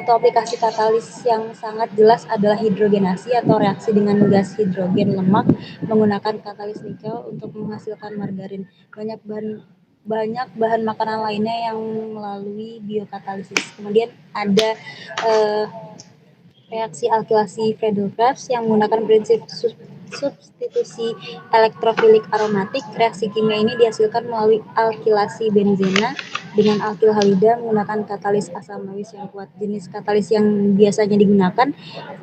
satu aplikasi katalis yang sangat jelas adalah hidrogenasi atau reaksi dengan gas hidrogen lemak menggunakan katalis nikel untuk menghasilkan margarin. Banyak bahan makanan lainnya yang melalui biokatalisis. Kemudian ada eh, reaksi alkilasi Friedel-Crafts yang menggunakan prinsip substitusi elektrofilik aromatik. Reaksi kimia ini dihasilkan melalui alkilasi benzena dengan alkil halida menggunakan katalis asam lewis yang kuat. Jenis katalis yang biasanya digunakan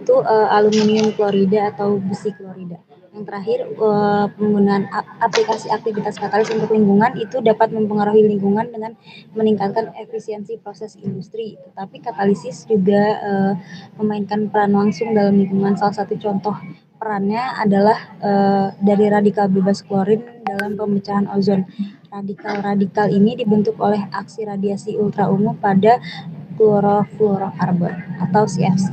itu aluminium klorida atau besi klorida. Yang terakhir, penggunaan aplikasi aktivitas katalis untuk lingkungan itu dapat mempengaruhi lingkungan dengan meningkatkan efisiensi proses industri. Tetapi katalisis juga memainkan peran langsung dalam lingkungan. Salah satu contoh perannya adalah dari radikal bebas klorin dalam pemecahan ozon. Radikal-radikal ini dibentuk oleh aksi radiasi ultraungu pada klorofluorokarbon atau CFC.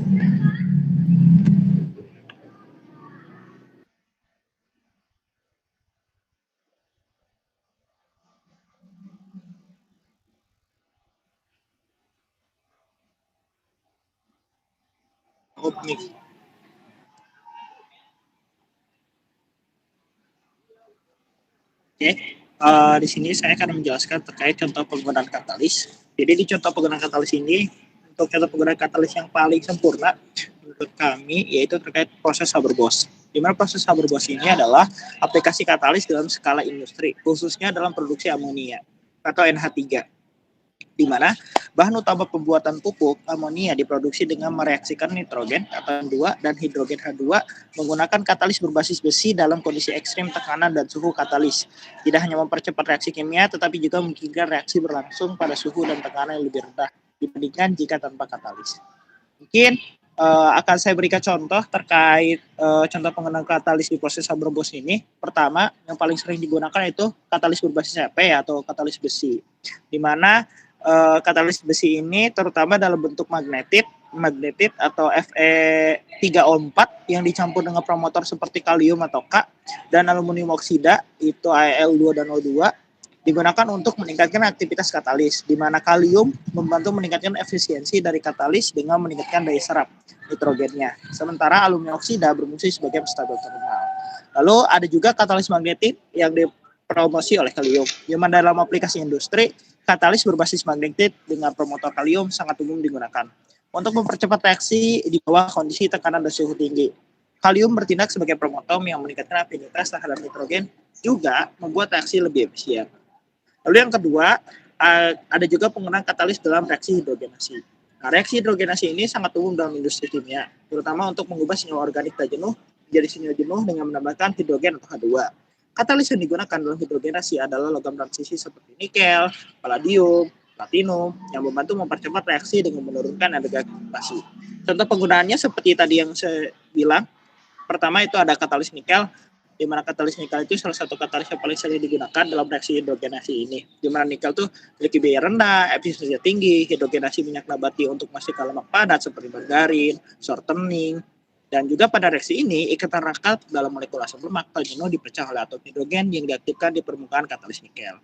Oke, di sini saya akan menjelaskan terkait contoh penggunaan katalis. Jadi di contoh penggunaan katalis ini, untuk contoh penggunaan katalis yang paling sempurna menurut kami yaitu terkait proses Haber-Bosch. Di mana proses Haber-Bosch ini adalah aplikasi katalis dalam skala industri, khususnya dalam produksi amonia atau NH3. Di mana bahan utama pembuatan pupuk amonia diproduksi dengan mereaksikan nitrogen atau N2 dan hidrogen H2 menggunakan katalis berbasis besi dalam kondisi ekstrim tekanan dan suhu katalis. Tidak hanya mempercepat reaksi kimia, tetapi juga memungkinkan reaksi berlangsung pada suhu dan tekanan yang lebih rendah dibandingkan jika tanpa katalis. Mungkin akan saya berikan contoh terkait contoh penggunaan katalis di proses Haber-Bosch ini. Pertama, yang paling sering digunakan itu katalis berbasis Fe atau katalis besi, di mana katalis besi ini terutama dalam bentuk magnetit atau Fe3O4 yang dicampur dengan promotor seperti kalium atau K dan aluminium oksida itu Al2 dan O2 digunakan untuk meningkatkan aktivitas katalis, di mana kalium membantu meningkatkan efisiensi dari katalis dengan meningkatkan daya serap nitrogennya. Sementara aluminium oksida berfungsi sebagai penstabil terminal. Lalu ada juga katalis magnetit yang dipromosi oleh kalium, di mana dalam aplikasi industri katalis berbasis magnetit dengan promotor kalium sangat umum digunakan untuk mempercepat reaksi di bawah kondisi tekanan dan suhu tinggi. Kalium bertindak sebagai promotor yang meningkatkan afinitas terhadap nitrogen, juga membuat reaksi lebih efisien. Lalu yang kedua, ada juga penggunaan katalis dalam reaksi hidrogenasi. Nah, reaksi hidrogenasi ini sangat umum dalam industri kimia, terutama untuk mengubah senyawa organik tak jenuh menjadi senyawa jenuh dengan menambahkan hidrogen atau H2. Katalis yang digunakan dalam hidrogenasi adalah logam transisi seperti nikel, palladium, platinum yang membantu mempercepat reaksi dengan menurunkan energi oksidasi. Contoh penggunaannya seperti tadi yang saya bilang, pertama itu ada katalis nikel, di mana katalis nikel itu salah satu katalis yang paling sering digunakan dalam reaksi hidrogenasi ini. Di mana nikel itu memiliki biaya rendah, efisiensi tinggi, hidrogenasi minyak nabati untuk menghasilkan lemak padat seperti margarin, shortening, dan juga pada reaksi ini, ikatan rangka dalam molekul asam lemak tak jenuh dipecah oleh atom hidrogen yang diaktifkan di permukaan katalis nikel.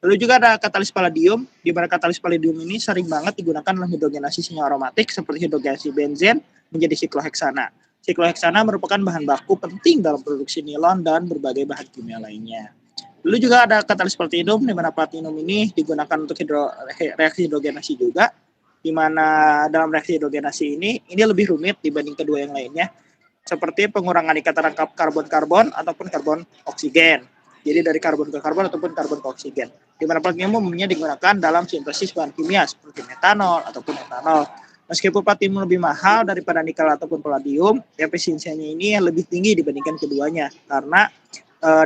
Lalu juga ada katalis palladium, di mana katalis palladium ini sering banget digunakan dalam hidrogenasi senyawa aromatik seperti hidrogenasi benzen menjadi sikloheksana. Sikloheksana merupakan bahan baku penting dalam produksi nilon dan berbagai bahan kimia lainnya. Lalu juga ada katalis platinum, di mana platinum ini digunakan untuk reaksi hidrogenasi juga, di mana dalam reaksi hidrogenasi ini lebih rumit dibanding kedua yang lainnya, seperti pengurangan ikatan rangkap karbon-karbon ataupun karbon oksigen. Jadi dari karbon ke karbon ataupun karbon ke oksigen. Di mana platinum umumnya digunakan dalam sintesis bahan kimia seperti metanol ataupun etanol. Meskipun platinum lebih mahal daripada nikel ataupun palladium, efisiensinya ini lebih tinggi dibandingkan keduanya karena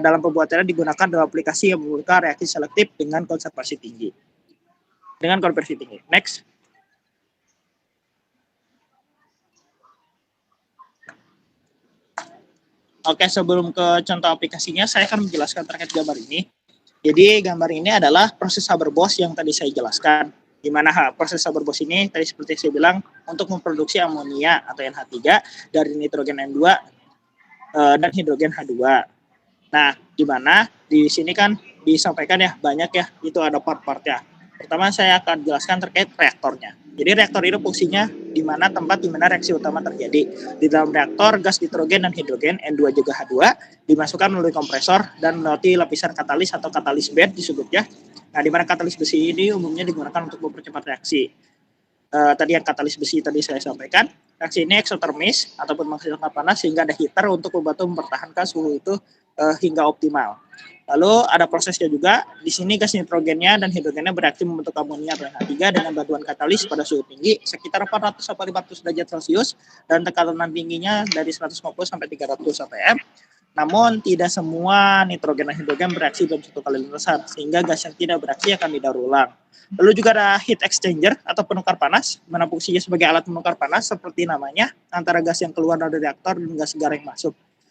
dalam pembuatannya digunakan dalam aplikasi yang membutuhkan reaksi selektif dengan konversi tinggi. Next. Oke, sebelum ke contoh aplikasinya, saya akan menjelaskan terkait gambar ini. Jadi gambar ini adalah proses Haber-Bosch yang tadi saya jelaskan. Di mana proses Haber-Bosch ini tadi seperti saya bilang untuk memproduksi amonia atau NH3 dari nitrogen N2 dan hidrogen H2. Nah, di mana di sini kan disampaikan ya banyak ya, itu ada part-partnya. Pertama saya akan jelaskan terkait reaktornya. Jadi reaktor itu fungsinya di mana tempat di mana reaksi utama terjadi. Di dalam reaktor, gas nitrogen dan hidrogen N2 juga H2 dimasukkan melalui kompresor dan melewati lapisan katalis atau katalis bed disebutnya. Nah, di mana katalis besi ini umumnya digunakan untuk mempercepat reaksi. Tadi yang katalis besi tadi saya sampaikan, reaksi ini eksotermis ataupun menghasilkan panas sehingga ada heater untuk membantu mempertahankan suhu itu hingga optimal. Lalu ada prosesnya juga. Di sini gas nitrogennya dan hidrogennya bereaksi membentuk amonia dan H3 dengan bantuan katalis pada suhu tinggi sekitar 400 sampai 500 derajat Celcius dan tekanan tingginya dari 150 sampai 300 atm. Namun tidak semua nitrogen dan hidrogen bereaksi dalam satu kali lintasan sehingga gas yang tidak bereaksi akan didaur ulang. Lalu juga ada heat exchanger atau penukar panas, mana fungsinya sebagai alat menukar panas seperti namanya antara gas yang keluar dari reaktor dan gas segar yang masuk.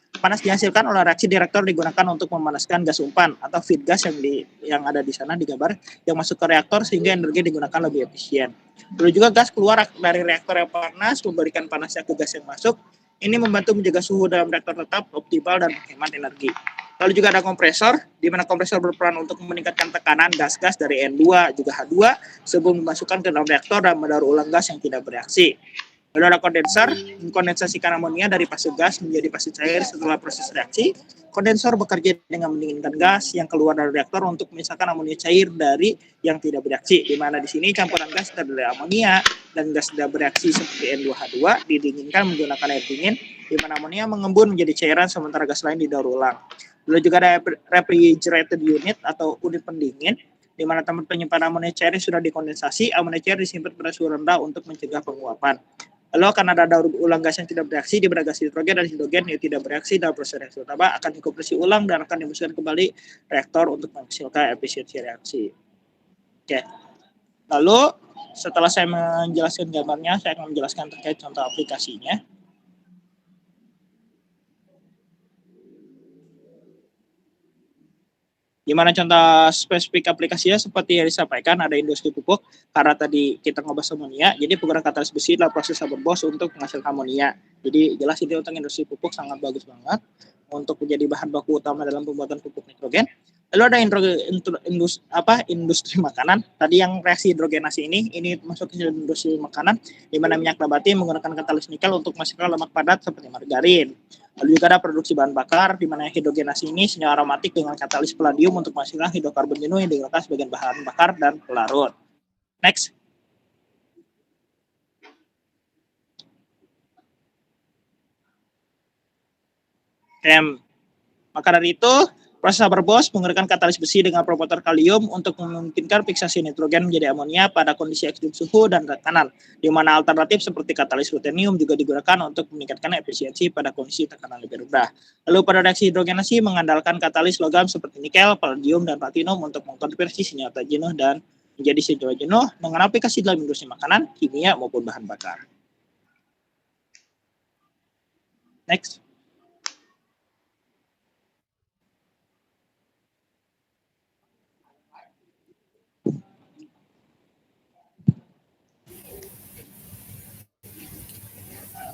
Panas dihasilkan oleh reaksi di reaktor digunakan untuk memanaskan gas umpan atau feed gas yang ada di sana di gambar yang masuk ke reaktor sehingga energi digunakan lebih efisien. Lalu juga gas keluar dari reaktor yang panas memberikan panasnya ke gas yang masuk. Ini membantu menjaga suhu dalam reaktor tetap optimal dan menghemat energi. Lalu juga ada kompresor, di mana kompresor berperan untuk meningkatkan tekanan gas-gas dari N2 juga H2 sebelum dimasukkan ke dalam reaktor dan mendaur ulang gas yang tidak bereaksi. Lalu ada kondenser, mengkondensasikan amonia dari fase gas menjadi fase cair setelah proses reaksi. Kondensor bekerja dengan mendinginkan gas yang keluar dari reaktor untuk memisahkan amonia cair dari yang tidak bereaksi, di mana di sini campuran gas terdiri amonia dan gas tidak bereaksi seperti N2H2 didinginkan menggunakan air dingin, di mana amonia mengembun menjadi cairan sementara gas lain didaur ulang. Lalu juga ada refrigerated unit atau unit pendingin, di mana tempat penyimpanan amonia cair sudah dikondensasi, amonia cair disimpan pada suhu rendah untuk mencegah penguapan. Lalu akan ada daur ulang gas yang tidak bereaksi, di mana gas nitrogen dan hidrogen yang tidak bereaksi dalam proses reaksi utama akan dikompres ulang dan akan dimasukkan kembali reaktor untuk menghasilkan efisiensi reaksi. Oke. Lalu setelah saya menjelaskan gambarnya, saya akan menjelaskan terkait contoh aplikasinya. Di mana contoh spesifik aplikasinya seperti yang disampaikan ada industri pupuk, karena tadi kita ngobrol amonia, jadi penggunaan katalis besi adalah proses Haber-Bosch untuk menghasilkan amonia. Jadi jelas ini untuk industri pupuk sangat bagus banget untuk menjadi bahan baku utama dalam pembuatan pupuk nitrogen. Lalu ada industri makanan. Tadi yang reaksi hidrogenasi ini masuk ke industri makanan, di mana minyak nabati menggunakan katalis nikel untuk menghasilkan lemak padat seperti margarin. Lalu juga ada produksi bahan bakar, di mana hidrogenasi ini senyawa aromatik dengan katalis palladium untuk menghasilkan hidrokarbon jenuh yang digunakan sebagai bahan bakar dan pelarut. Next. Maka dari itu, proses Haber-Bosch menggunakan katalis besi dengan promotor kalium untuk memungkinkan fiksasi nitrogen menjadi amonia pada kondisi ekstrim suhu dan tekanan, di mana alternatif seperti katalis ruthenium juga digunakan untuk meningkatkan efisiensi pada kondisi tekanan lebih rendah. Lalu pada reaksi hidrogenasi mengandalkan katalis logam seperti nikel, palladium, dan platinum untuk mengkonversi senjata jenuh dan menjadi senjata jenuh dengan aplikasi dalam industri makanan, kimia, maupun bahan bakar. Next.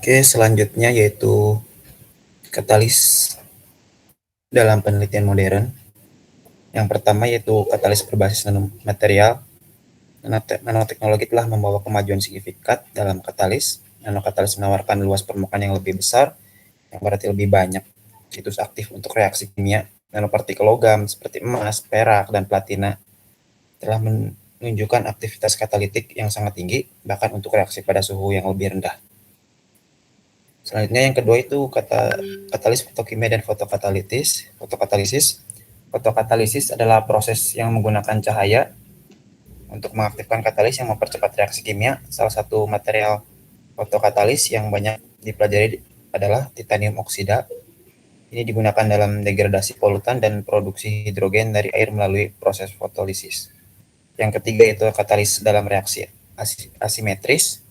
Oke, selanjutnya yaitu katalis dalam penelitian modern. Yang pertama yaitu katalis berbasis nanomaterial. Nanoteknologi telah membawa kemajuan signifikan dalam katalis. Nanokatalis menawarkan luas permukaan yang lebih besar, yang berarti lebih banyak situs aktif untuk reaksi kimia. Nanopartikel logam seperti emas, perak, dan platina telah menunjukkan aktivitas katalitik yang sangat tinggi, bahkan untuk reaksi pada suhu yang lebih rendah. Selanjutnya yang kedua itu katalis fotokimia dan fotokatalisis. Fotokatalisis adalah proses yang menggunakan cahaya untuk mengaktifkan katalis yang mempercepat reaksi kimia. Salah satu material fotokatalis yang banyak dipelajari adalah titanium oksida. Ini digunakan dalam degradasi polutan dan produksi hidrogen dari air melalui proses fotolisis. Yang ketiga itu katalis dalam reaksi asimetris.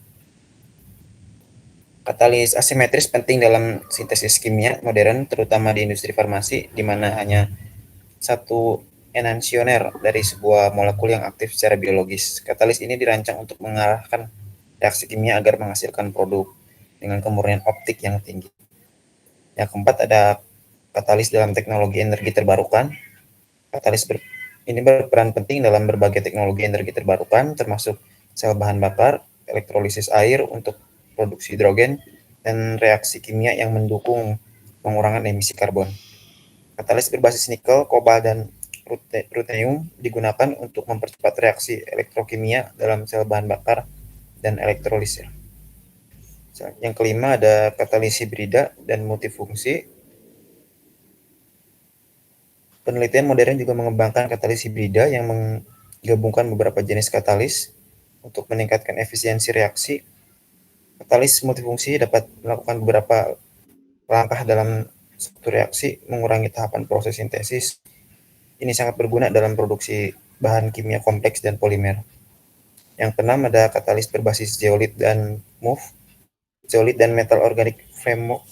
Katalis asimetris penting dalam sintesis kimia modern, terutama di industri farmasi, di mana hanya satu enantiomer dari sebuah molekul yang aktif secara biologis. Katalis ini dirancang untuk mengarahkan reaksi kimia agar menghasilkan produk dengan kemurnian optik yang tinggi. Yang keempat ada katalis dalam teknologi energi terbarukan. Katalis Ini berperan penting dalam berbagai teknologi energi terbarukan, termasuk sel bahan bakar, elektrolisis air untuk produksi hidrogen, dan reaksi kimia yang mendukung pengurangan emisi karbon. Katalis berbasis nikel, kobalt, dan ruthenium digunakan untuk mempercepat reaksi elektrokimia dalam sel bahan bakar dan elektrolisis. Yang kelima ada katalis hibrida dan multifungsi. Penelitian modern juga mengembangkan katalis hibrida yang menggabungkan beberapa jenis katalis untuk meningkatkan efisiensi reaksi. Katalis multifungsi dapat melakukan beberapa langkah dalam suatu reaksi, mengurangi tahapan proses sintesis. Ini sangat berguna dalam produksi bahan kimia kompleks dan polimer. Yang keenam ada katalis berbasis zeolit dan MOF. Zeolit dan metal organik framework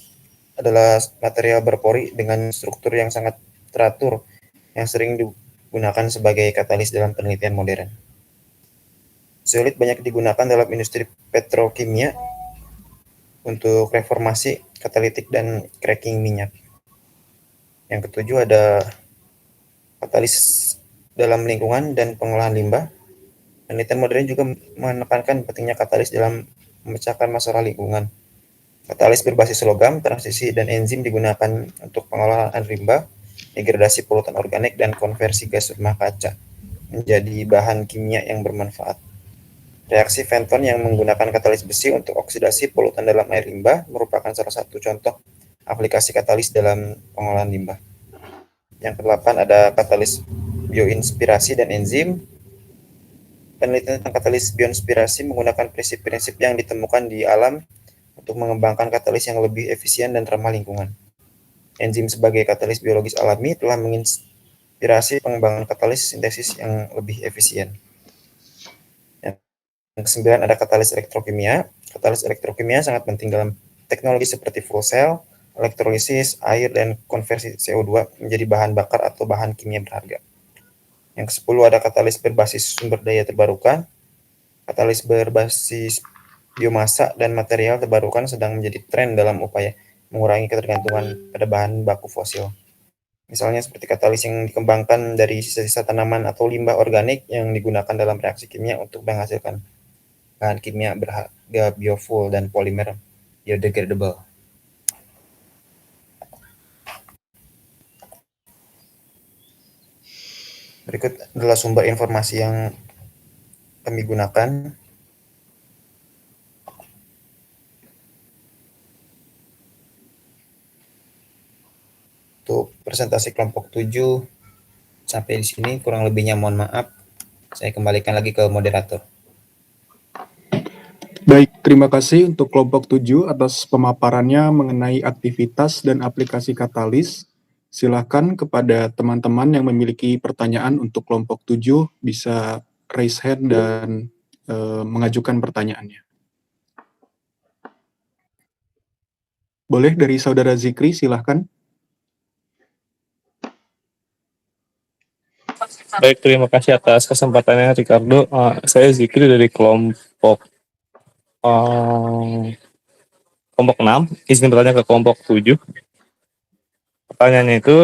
adalah material berpori dengan struktur yang sangat teratur yang sering digunakan sebagai katalis dalam penelitian modern. Zeolit banyak digunakan dalam industri petrokimia untuk reformasi katalitik dan cracking minyak. Yang ketujuh ada katalis dalam lingkungan dan pengolahan limbah. Penelitian modern juga menekankan pentingnya katalis dalam memecahkan masalah lingkungan. Katalis berbasis logam, transisi, dan enzim digunakan untuk pengolahan limbah, degradasi polutan organik, dan konversi gas rumah kaca menjadi bahan kimia yang bermanfaat. Reaksi Fenton yang menggunakan katalis besi untuk oksidasi polutan dalam air limbah merupakan salah satu contoh aplikasi katalis dalam pengolahan limbah. Yang kedelapan ada katalis bioinspirasi dan enzim. Penelitian tentang katalis bioinspirasi menggunakan prinsip-prinsip yang ditemukan di alam untuk mengembangkan katalis yang lebih efisien dan ramah lingkungan. Enzim sebagai katalis biologis alami telah menginspirasi pengembangan katalis sintesis yang lebih efisien. Yang kesembilan ada katalis elektrokimia. Katalis elektrokimia sangat penting dalam teknologi seperti fuel cell, elektrolisis, air, dan konversi CO2 menjadi bahan bakar atau bahan kimia berharga. Yang ke-10 ada katalis berbasis sumber daya terbarukan. Katalis berbasis biomasa dan material terbarukan sedang menjadi tren dalam upaya mengurangi ketergantungan pada bahan baku fosil. Misalnya seperti katalis yang dikembangkan dari sisa-sisa tanaman atau limbah organik yang digunakan dalam reaksi kimia untuk menghasilkan bahan kimia berharga biofuel dan polimer biodegradable. Berikut adalah sumber informasi yang kami gunakan. Untuk presentasi kelompok 7 sampai di sini, kurang lebihnya mohon maaf. Saya kembalikan lagi ke moderator. Baik, terima kasih untuk kelompok 7 atas pemaparannya mengenai aktivitas dan aplikasi katalis. Silakan kepada teman-teman yang memiliki pertanyaan untuk kelompok 7 bisa raise hand dan mengajukan pertanyaannya. Boleh dari Saudara Zikri, silahkan. Baik, terima kasih atas kesempatannya, Ricardo. Saya Zikri dari kelompok 6, izin bertanya ke kelompok 7. Pertanyaannya itu,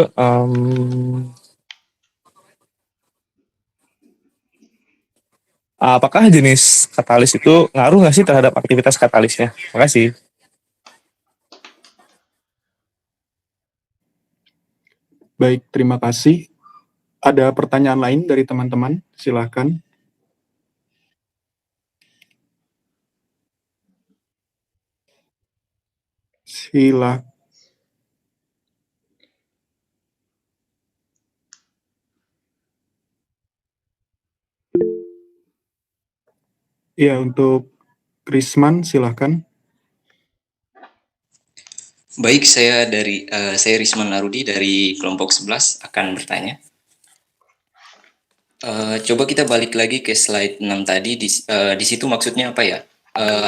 apakah jenis katalis itu ngaruh nggak sih terhadap aktivitas katalisnya? Terima kasih. Baik, terima kasih. Ada pertanyaan lain dari teman-teman? Silahkan. Silakan. Ya, untuk Risman, silahkan. Baik, saya Risman Larudi dari kelompok 11 akan bertanya. Coba kita balik lagi ke slide 6 tadi. Di situ maksudnya apa ya?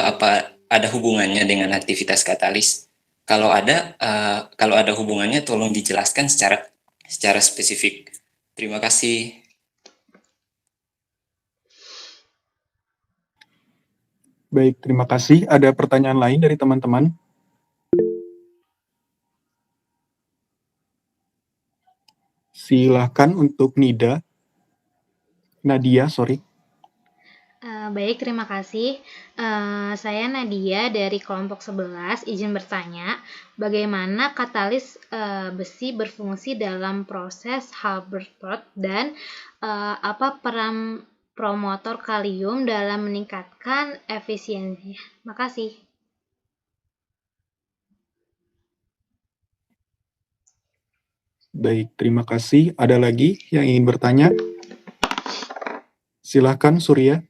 Apa ada hubungannya dengan aktivitas katalis? Kalau ada hubungannya, tolong dijelaskan secara spesifik. Terima kasih. Baik, terima kasih. Ada pertanyaan lain dari teman-teman? Silahkan untuk Nida. Nadia, sorry. Baik, terima kasih. Saya Nadia dari kelompok 11, izin bertanya, bagaimana katalis besi berfungsi dalam proses Haber-Trott dan apa peran promotor kalium dalam meningkatkan efisiensi? Makasih. Baik, terima kasih. Ada lagi yang ingin bertanya? Silahkan, Surya.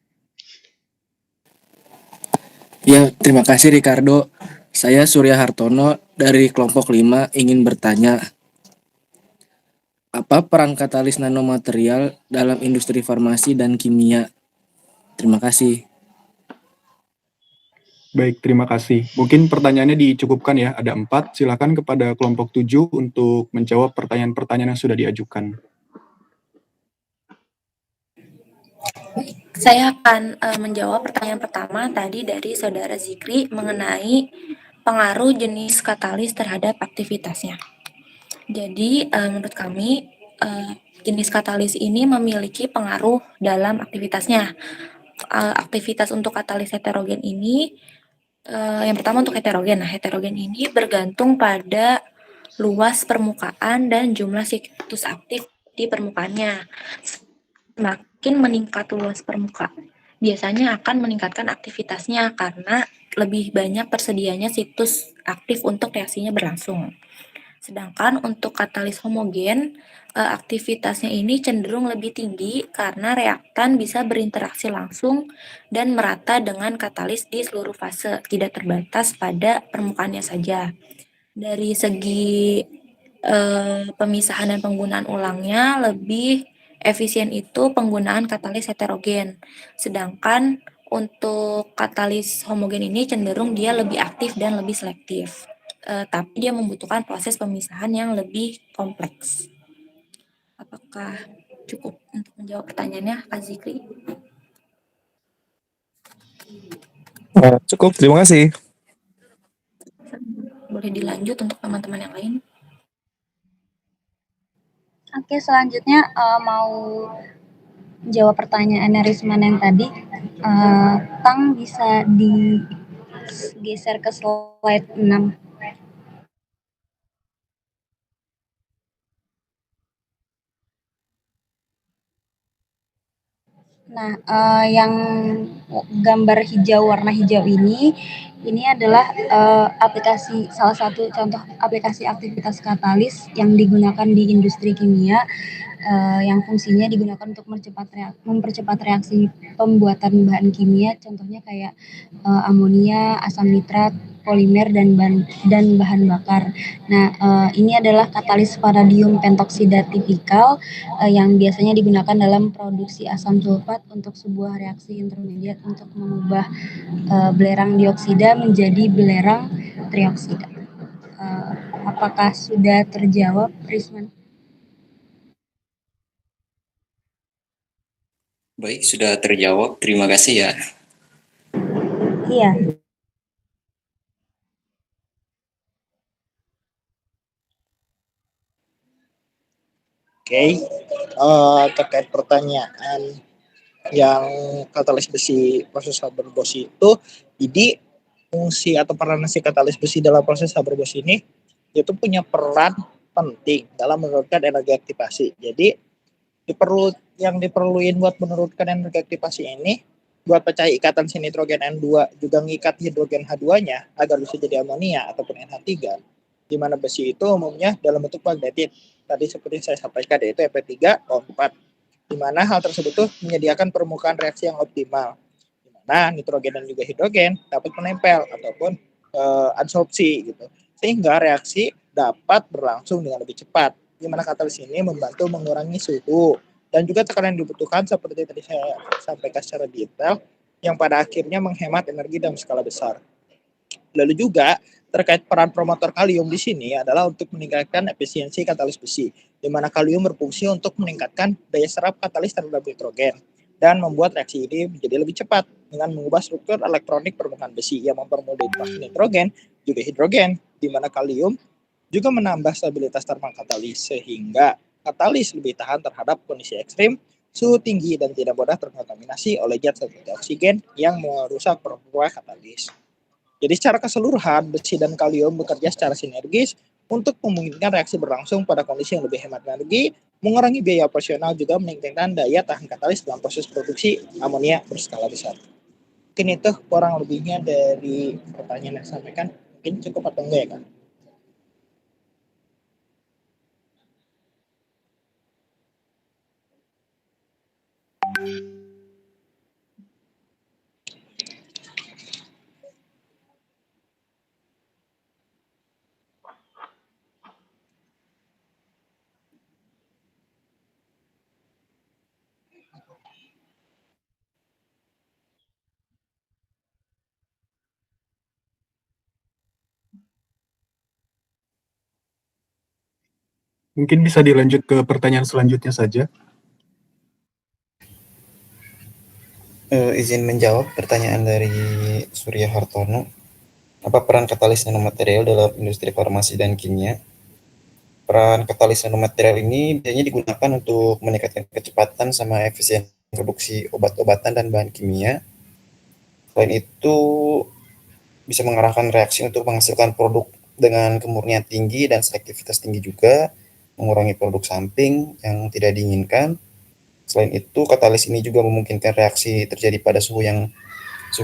Ya, terima kasih Ricardo. Saya Surya Hartono dari kelompok 5 ingin bertanya, apa peran katalis nanomaterial dalam industri farmasi dan kimia? Terima kasih. Baik, terima kasih. Mungkin pertanyaannya dicukupkan ya, ada 4. Silakan kepada kelompok 7 untuk menjawab pertanyaan-pertanyaan yang sudah diajukan. Saya akan menjawab pertanyaan pertama tadi dari Saudara Zikri mengenai pengaruh jenis katalis terhadap aktivitasnya. Jadi, menurut kami, jenis katalis ini memiliki pengaruh dalam aktivitasnya. Aktivitas untuk katalis heterogen ini, yang pertama untuk heterogen. Nah, heterogen ini bergantung pada luas permukaan dan jumlah situs aktif di permukaannya. Semakin meningkat luas permukaan, biasanya akan meningkatkan aktivitasnya karena lebih banyak tersedianya situs aktif untuk reaksinya berlangsung. Sedangkan untuk katalis homogen, aktivitasnya ini cenderung lebih tinggi karena reaktan bisa berinteraksi langsung dan merata dengan katalis di seluruh fase, tidak terbatas pada permukaannya saja. Dari segi pemisahan dan penggunaan ulangnya, lebih efisien itu penggunaan katalis heterogen. Sedangkan untuk katalis homogen ini cenderung dia lebih aktif dan lebih selektif. Tapi dia membutuhkan proses pemisahan yang lebih kompleks. Apakah cukup untuk menjawab pertanyaannya, Kak Zikri? Cukup, terima kasih. Boleh dilanjut untuk teman-teman yang lain? Oke, selanjutnya mau jawab pertanyaan Risman yang tadi. Tang bisa digeser ke slide 6. Nah, yang gambar hijau, warna hijau ini adalah aplikasi, salah satu contoh aplikasi aktivitas katalis yang digunakan di industri kimia, yang fungsinya digunakan untuk mempercepat reaksi pembuatan bahan kimia, contohnya kayak amonia, asam nitrat, polimer, dan bahan bakar. Nah, ini adalah katalis vanadium pentoksida tipikal yang biasanya digunakan dalam produksi asam sulfat untuk sebuah reaksi intermediat untuk mengubah belerang dioksida menjadi belerang trioksida. Apakah sudah terjawab, Risman? Baik, sudah terjawab. Terima kasih ya. Iya. Oke, terkait pertanyaan yang katalis besi proses Haber-Bosch itu, jadi fungsi atau peran si katalis besi dalam proses Haber-Bosch ini itu punya peran penting dalam menurunkan energi aktivasi. Jadi yang diperluin buat menurunkan energi aktivasi ini buat pecah ikatan si nitrogen N2 juga ngikat hidrogen H2-nya agar bisa jadi amonia ataupun NH3, di mana besi itu umumnya dalam bentuk magnetit. Tadi seperti saya sampaikan yaitu Fe3O4, di mana hal tersebut tuh menyediakan permukaan reaksi yang optimal, di mana nitrogen dan juga hidrogen dapat menempel ataupun adsorpsi gitu, sehingga reaksi dapat berlangsung dengan lebih cepat, di mana katalis ini membantu mengurangi suhu dan juga tekanan yang dibutuhkan seperti tadi saya sampaikan secara detail, yang pada akhirnya menghemat energi dalam skala besar. Lalu juga terkait peran promotor kalium di sini adalah untuk meningkatkan efisiensi katalis besi, di mana kalium berfungsi untuk meningkatkan daya serap katalis terhadap nitrogen dan membuat reaksi ini menjadi lebih cepat dengan mengubah struktur elektronik permukaan besi yang mempermudah interaksi nitrogen juga hidrogen, di mana kalium juga menambah stabilitas termal katalis sehingga katalis lebih tahan terhadap kondisi ekstrim suhu tinggi dan tidak mudah terkontaminasi oleh zat seperti oksigen yang merusak properti katalis. Jadi secara keseluruhan, besi dan kalium bekerja secara sinergis untuk memungkinkan reaksi berlangsung pada kondisi yang lebih hemat energi, mengurangi biaya operasional, juga meningkatkan daya tahan katalis dalam proses produksi amonia berskala besar. Mungkin itu kurang lebihnya dari pertanyaan yang disampaikan. Mungkin cukup atau enggak ya, Kak? Mungkin bisa dilanjut ke pertanyaan selanjutnya saja. Izin menjawab pertanyaan dari Surya Hartono. Apa peran katalis nanomaterial dalam industri farmasi dan kimia? Peran katalis nanomaterial ini biasanya digunakan untuk meningkatkan kecepatan sama efisiensi produksi obat-obatan dan bahan kimia. Selain itu, bisa mengarahkan reaksi untuk menghasilkan produk dengan kemurnian tinggi dan selektivitas tinggi juga, mengurangi produk samping yang tidak diinginkan. Selain itu, katalis ini juga memungkinkan reaksi terjadi pada suhu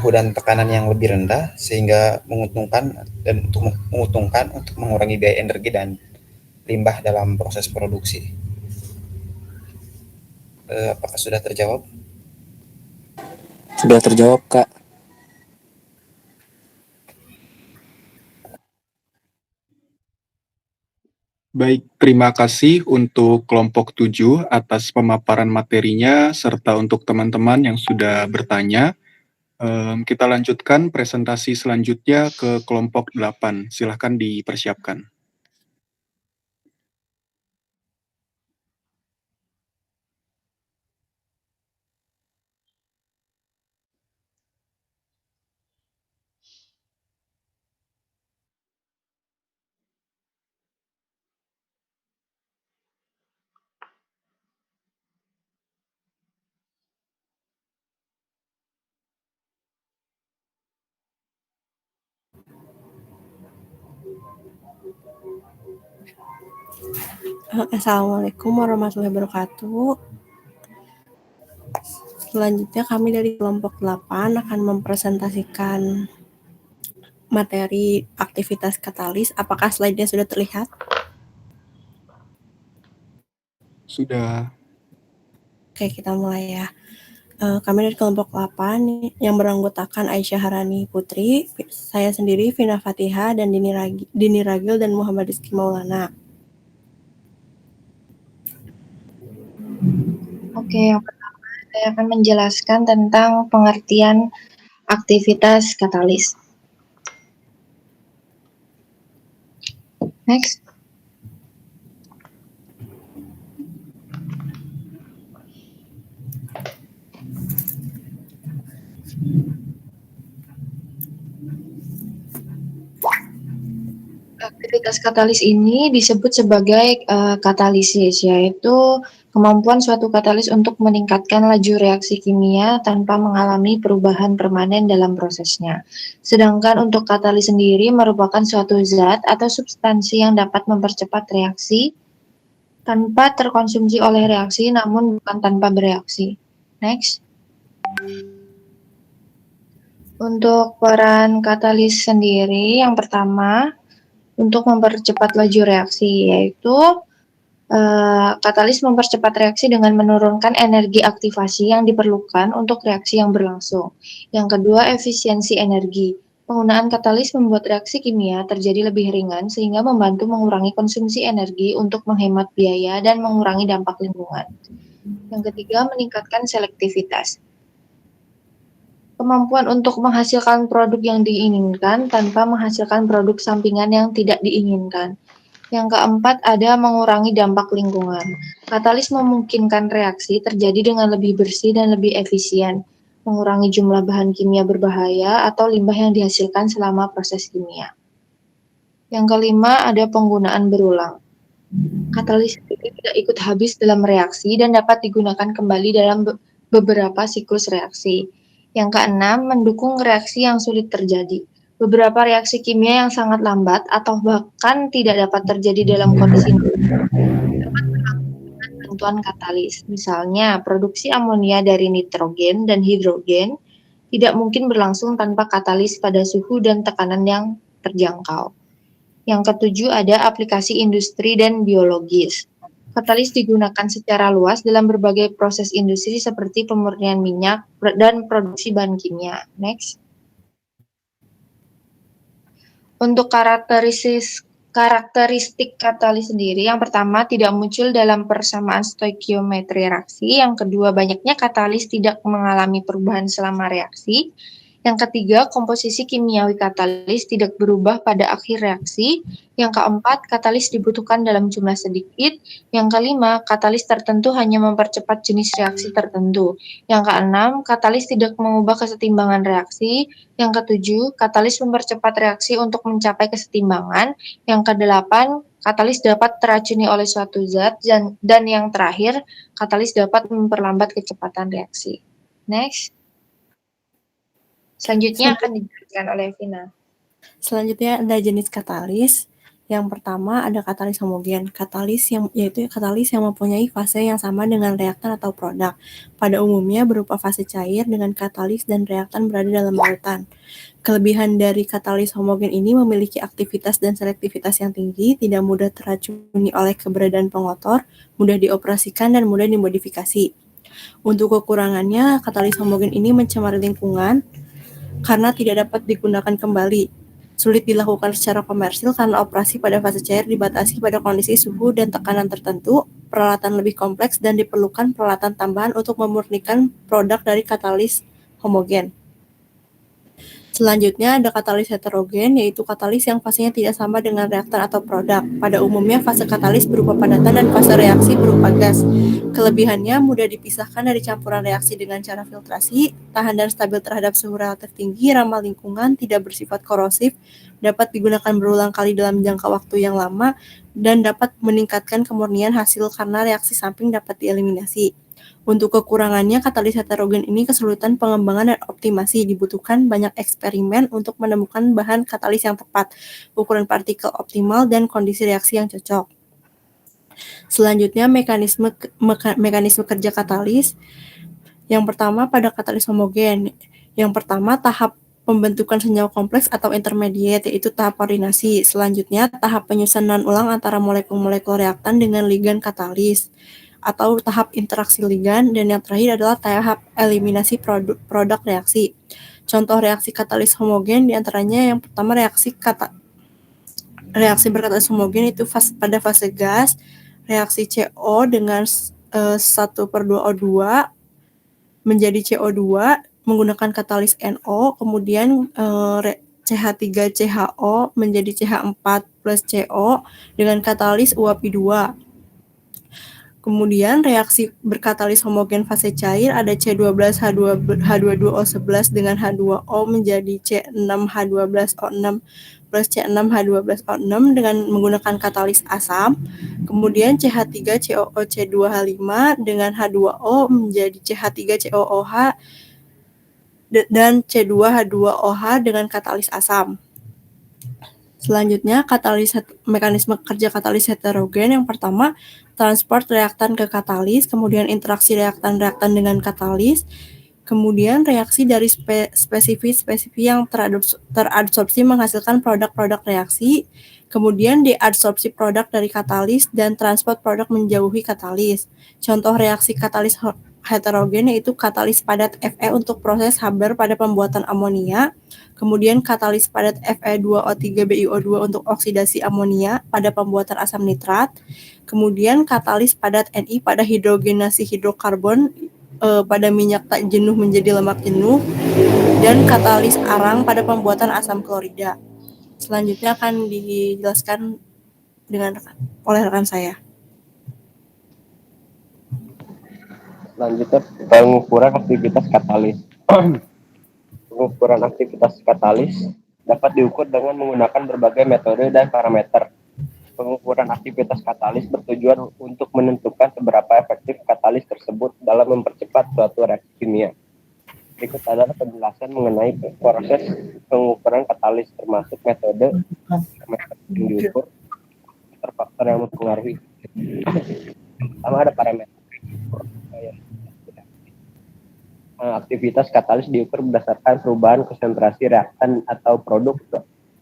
dan tekanan yang lebih rendah, sehingga menguntungkan untuk mengurangi biaya energi dan limbah dalam proses produksi. Apakah sudah terjawab? Sudah terjawab, Kak. Baik, terima kasih untuk kelompok 7 atas pemaparan materinya, serta untuk teman-teman yang sudah bertanya. Kita lanjutkan presentasi selanjutnya ke kelompok 8. Silahkan dipersiapkan. Assalamualaikum warahmatullahi wabarakatuh. Selanjutnya kami dari kelompok 8 akan mempresentasikan materi aktivitas katalis. Apakah slide-nya sudah terlihat? Sudah. Oke, kita mulai ya. Kami dari kelompok 8 yang beranggotakan Aisyah Harani Putri, saya sendiri Vina Fatihah, dan Dini Ragil dan Muhammad Rizky Maulana. Oke, yang pertama saya akan menjelaskan tentang pengertian aktivitas katalis. Next. Aktivitas katalis ini disebut sebagai katalisis, yaitu kemampuan suatu katalis untuk meningkatkan laju reaksi kimia tanpa mengalami perubahan permanen dalam prosesnya. Sedangkan untuk katalis sendiri merupakan suatu zat atau substansi yang dapat mempercepat reaksi tanpa terkonsumsi oleh reaksi, namun bukan tanpa bereaksi. Next. Untuk peran katalis sendiri, yang pertama, untuk mempercepat laju reaksi, yaitu katalis mempercepat reaksi dengan menurunkan energi aktivasi yang diperlukan untuk reaksi yang berlangsung. Yang kedua, efisiensi energi. Penggunaan katalis membuat reaksi kimia terjadi lebih ringan sehingga membantu mengurangi konsumsi energi untuk menghemat biaya dan mengurangi dampak lingkungan. Yang ketiga, meningkatkan selektivitas. Kemampuan untuk menghasilkan produk yang diinginkan tanpa menghasilkan produk sampingan yang tidak diinginkan. Yang keempat, ada mengurangi dampak lingkungan. Katalis memungkinkan reaksi terjadi dengan lebih bersih dan lebih efisien, mengurangi jumlah bahan kimia berbahaya atau limbah yang dihasilkan selama proses kimia. Yang kelima, ada penggunaan berulang. Katalis ini tidak ikut habis dalam reaksi dan dapat digunakan kembali dalam beberapa siklus reaksi. Yang keenam, mendukung reaksi yang sulit terjadi. Beberapa reaksi kimia yang sangat lambat atau bahkan tidak dapat terjadi dalam kondisi bantuan katalis. Misalnya, produksi amonia dari nitrogen dan hidrogen tidak mungkin berlangsung tanpa katalis pada suhu dan tekanan yang terjangkau. Yang ketujuh ada aplikasi industri dan biologis. Katalis digunakan secara luas dalam berbagai proses industri seperti pemurnian minyak dan produksi bahan kimia. Next. Untuk karakteristik katalis sendiri, yang pertama tidak muncul dalam persamaan stoikiometri reaksi, yang kedua banyaknya katalis tidak mengalami perubahan selama reaksi, yang ketiga komposisi kimiawi katalis tidak berubah pada akhir reaksi, yang keempat katalis dibutuhkan dalam jumlah sedikit, yang kelima katalis tertentu hanya mempercepat jenis reaksi tertentu, yang keenam katalis tidak mengubah kesetimbangan reaksi, yang ketujuh, katalis mempercepat reaksi untuk mencapai kesetimbangan. Yang kedelapan, katalis dapat teracuni oleh suatu zat. Dan yang terakhir, katalis dapat memperlambat kecepatan reaksi. Next. Selanjutnya akan dijelaskan oleh Vina. Selanjutnya ada jenis katalis. Yang pertama ada katalis homogen. Yaitu katalis yang mempunyai fase yang sama dengan reaktan atau produk. Pada umumnya berupa fase cair dengan katalis dan reaktan berada dalam larutan. Kelebihan dari katalis homogen ini memiliki aktivitas dan selektivitas yang tinggi, tidak mudah teracuni oleh keberadaan pengotor, mudah dioperasikan dan mudah dimodifikasi. Untuk kekurangannya, katalis homogen ini mencemari lingkungan karena tidak dapat digunakan kembali. Sulit dilakukan secara komersil karena operasi pada fase cair dibatasi pada kondisi suhu dan tekanan tertentu, peralatan lebih kompleks dan diperlukan peralatan tambahan untuk memurnikan produk dari katalis homogen. Selanjutnya ada katalis heterogen, yaitu katalis yang fasenya tidak sama dengan reaktan atau produk. Pada umumnya fase katalis berupa padatan dan fase reaksi berupa gas. Kelebihannya mudah dipisahkan dari campuran reaksi dengan cara filtrasi, tahan dan stabil terhadap suhu relatif tinggi, ramah lingkungan, tidak bersifat korosif, dapat digunakan berulang kali dalam jangka waktu yang lama, dan dapat meningkatkan kemurnian hasil karena reaksi samping dapat dieliminasi. Untuk kekurangannya, katalis heterogen ini kesulitan pengembangan dan optimasi, dibutuhkan banyak eksperimen untuk menemukan bahan katalis yang tepat, ukuran partikel optimal, dan kondisi reaksi yang cocok. Selanjutnya, mekanisme kerja katalis. Yang pertama pada katalis homogen. Yang pertama, tahap pembentukan senyawa kompleks atau intermediate, yaitu tahap koordinasi. Selanjutnya, tahap penyusunan ulang antara molekul-molekul reaktan dengan ligan katalis, atau tahap interaksi ligan, dan yang terakhir adalah tahap eliminasi produk reaksi. Contoh reaksi katalis homogen diantaranya yang pertama reaksi berkatalis homogen itu pada fase gas, reaksi CO dengan 1/2O2 menjadi CO2 menggunakan katalis NO, kemudian CH3CHO menjadi CH4 plus CO dengan katalis UAP2. Kemudian reaksi berkatalis homogen fase cair ada C12H22O11 dengan H2O menjadi C6H12O6 plus C6H12O6 dengan menggunakan katalis asam. Kemudian CH3COOC2H5 dengan H2O menjadi CH3COOH dan C2H2OH dengan katalis asam. Selanjutnya, mekanisme kerja katalis heterogen. Yang pertama, transport reaktan ke katalis, kemudian interaksi reaktan-reaktan dengan katalis, kemudian reaksi dari spesifik yang terabsorpsi menghasilkan produk-produk reaksi, kemudian deabsorpsi produk dari katalis, dan transport produk menjauhi katalis. Contoh reaksi katalis heterogen yaitu katalis padat Fe untuk proses Haber pada pembuatan amonia, kemudian katalis padat Fe2O3BiO2 untuk oksidasi amonia pada pembuatan asam nitrat, kemudian katalis padat Ni pada hidrogenasi hidrokarbon pada minyak tak jenuh menjadi lemak jenuh, dan katalis arang pada pembuatan asam klorida. Selanjutnya akan dijelaskan oleh rekan saya. Selanjutnya pengukuran aktivitas katalis. Pengukuran aktivitas katalis dapat diukur dengan menggunakan berbagai metode dan parameter. Pengukuran pengukuran aktivitas katalis bertujuan untuk menentukan seberapa efektif katalis tersebut dalam mempercepat suatu reaksi kimia. Berikut adalah penjelasan mengenai proses pengukuran katalis, termasuk metode yang diukur, faktor yang mempengaruhi. Pertama ada parameter. Aktivitas katalis diukur berdasarkan perubahan konsentrasi reaktan atau produk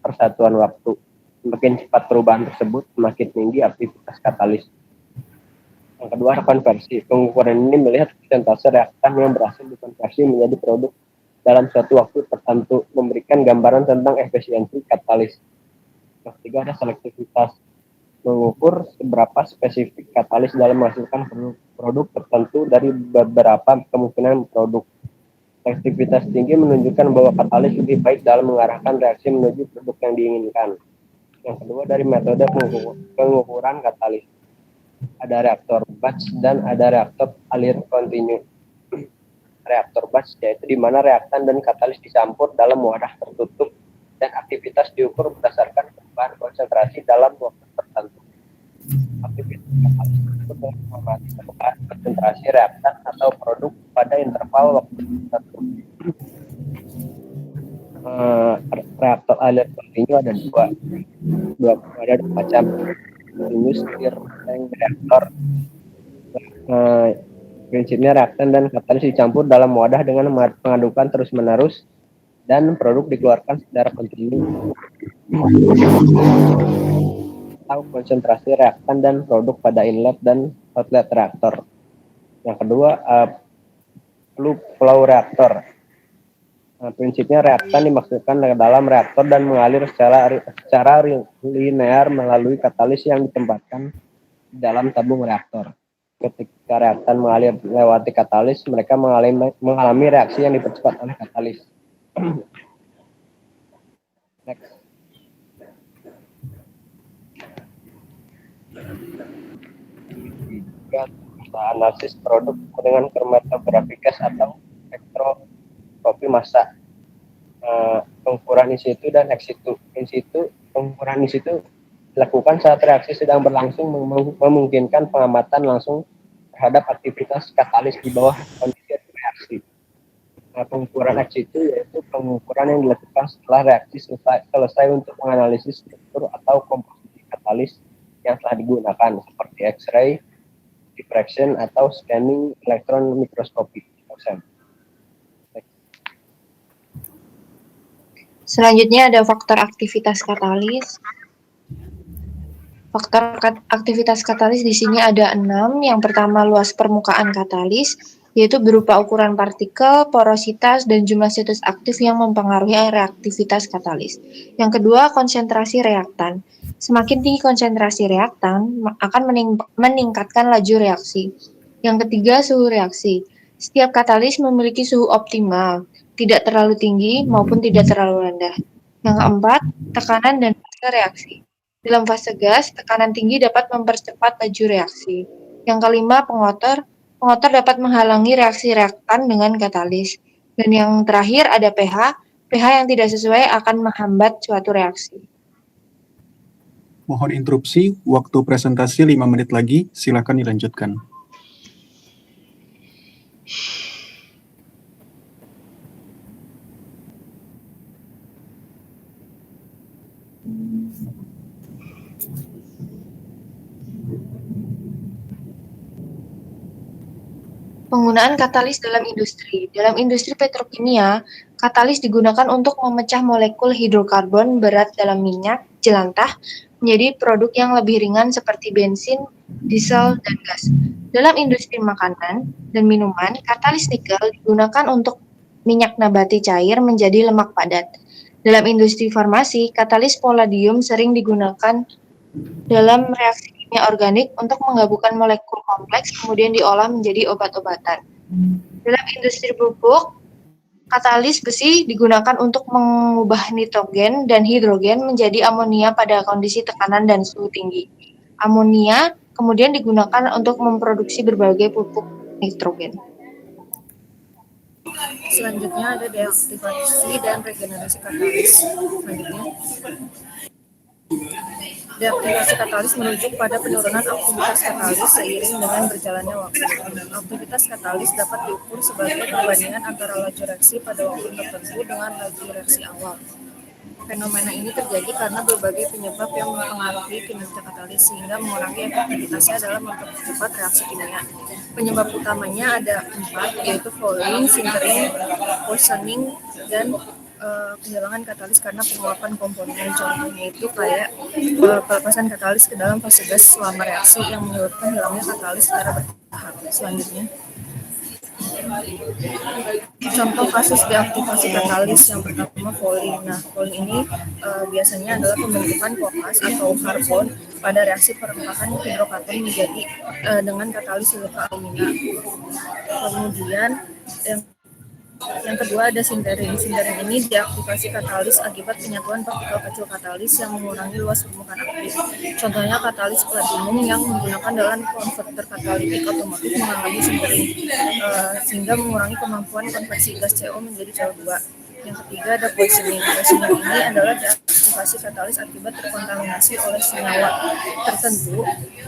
per satuan waktu. Semakin cepat perubahan tersebut, semakin tinggi aktivitas katalis. Yang kedua adalah konversi. Pengukuran ini melihat persentase reaktan yang berhasil dikonversi menjadi produk dalam suatu waktu tertentu, memberikan gambaran tentang efisiensi katalis. Yang ketiga ada selektivitas. Mengukur seberapa spesifik katalis dalam menghasilkan produk tertentu dari beberapa kemungkinan produk. Selektivitas tinggi menunjukkan bahwa katalis lebih baik dalam mengarahkan reaksi menuju produk yang diinginkan. Yang kedua dari metode pengukuran katalis. Ada reaktor batch dan ada reaktor alir kontinu. Reaktor batch yaitu di mana reaktan dan katalis dicampur dalam wadah tertutup dan aktivitas diukur berdasarkan perubahan konsentrasi dalam waktu tertentu. Aktivitas katalis tersebut mengamati perubahan konsentrasi reaktan atau produk pada interval waktu tertentu. Reaktor alir kontinu ada dua macam. Ini stir tank reaktor. Prinsipnya reaktan dan katalis dicampur dalam wadah dengan pengadukan terus-menerus dan produk dikeluarkan secara kontinu. Atau konsentrasi reaktan dan produk pada inlet dan outlet reaktor. Yang kedua, flow reaktor. Prinsipnya reaktan dimasukkan ke dalam reaktor dan mengalir secara linear melalui katalis yang ditempatkan di dalam tabung reaktor. Ketika reaktan mengalir melewati katalis, mereka mengalami reaksi yang dipercepat oleh katalis. Next. Analisis produk dengan kromatografi gas atau spektroskopi massa. Pengukuran in situ dan ex situ. In situ, pengukuran in situ dilakukan saat reaksi sedang berlangsung, memungkinkan pengamatan langsung terhadap aktivitas katalis di bawah kondisi reaksi. Pengukuran ex situ yaitu pengukuran yang dilakukan setelah reaksi selesai untuk menganalisis struktur atau komposisi katalis yang telah digunakan seperti X-ray, diffraction atau scanning elektron mikroskopi. Selanjutnya ada faktor aktivitas katalis. Faktor aktivitas katalis di sini ada 6. Yang pertama luas permukaan katalis, yaitu berupa ukuran partikel, porositas, dan jumlah situs aktif yang mempengaruhi reaktivitas katalis. Yang kedua konsentrasi reaktan. Semakin tinggi konsentrasi reaktan akan meningkatkan laju reaksi. Yang ketiga suhu reaksi. Setiap katalis memiliki suhu optimal, tidak terlalu tinggi maupun tidak terlalu rendah. Yang keempat, tekanan dan fase reaksi. Dalam fase gas, tekanan tinggi dapat mempercepat laju reaksi. Yang kelima, pengotor. Pengotor dapat menghalangi reaksi reaktan dengan katalis. Dan yang terakhir ada pH. pH yang tidak sesuai akan menghambat suatu reaksi. Mohon interupsi, waktu presentasi 5 menit lagi, silakan dilanjutkan. Penggunaan katalis dalam industri. Dalam industri petrokimia, katalis digunakan untuk memecah molekul hidrokarbon berat dalam minyak jelantah menjadi produk yang lebih ringan seperti bensin, diesel, dan gas. Dalam industri makanan dan minuman, katalis nikel digunakan untuk minyak nabati cair menjadi lemak padat. Dalam industri farmasi, katalis palladium sering digunakan dalam reaksi kimia organik untuk menggabungkan molekul kompleks kemudian diolah menjadi obat-obatan. Dalam industri pupuk, katalis besi digunakan untuk mengubah nitrogen dan hidrogen menjadi amonia pada kondisi tekanan dan suhu tinggi. Amonia kemudian digunakan untuk memproduksi berbagai pupuk nitrogen. Selanjutnya ada deaktivasi dan regenerasi katalis. Selanjutnya. Deaktivasi katalis merujuk pada penurunan aktivitas katalis seiring dengan berjalannya waktu. Aktivitas katalis dapat diukur sebagai perbandingan antara laju reaksi pada waktu tertentu dengan laju reaksi awal. Fenomena ini terjadi karena berbagai penyebab yang mempengaruhi kinerja katalis sehingga mengurangi efektivitasnya dalam mempercepat reaksi kimia. Penyebab utamanya ada 4, yaitu fouling, sintering, poisoning, dan kehilangan katalis karena penguapan komponen. Contohnya itu kayak pelepasan katalis ke dalam fase gas selama reaksi yang menyebabkan hilangnya katalis secara bertahap. Selanjutnya, contoh kasus deaktivasi katalis yang pertama fouling. Nah, fouling ini biasanya adalah pembentukan kokas atau karbon pada reaksi perentakan hidrokarbon menjadi dengan katalis silika alumina. Kemudian yang kedua ada sintering. Sintering ini deaktivasi katalis akibat penyatuan partikel kecil katalis yang mengurangi luas permukaan aktif. Contohnya katalis platinum yang menggunakan dalam konverter katalitik otomatis mengalami sintering sehingga mengurangi kemampuan konversi gas CO menjadi CO2. Yang ketiga ada poisoning. Poisoning ini adalah deaktivasi katalis akibat terkontaminasi oleh senyawa tertentu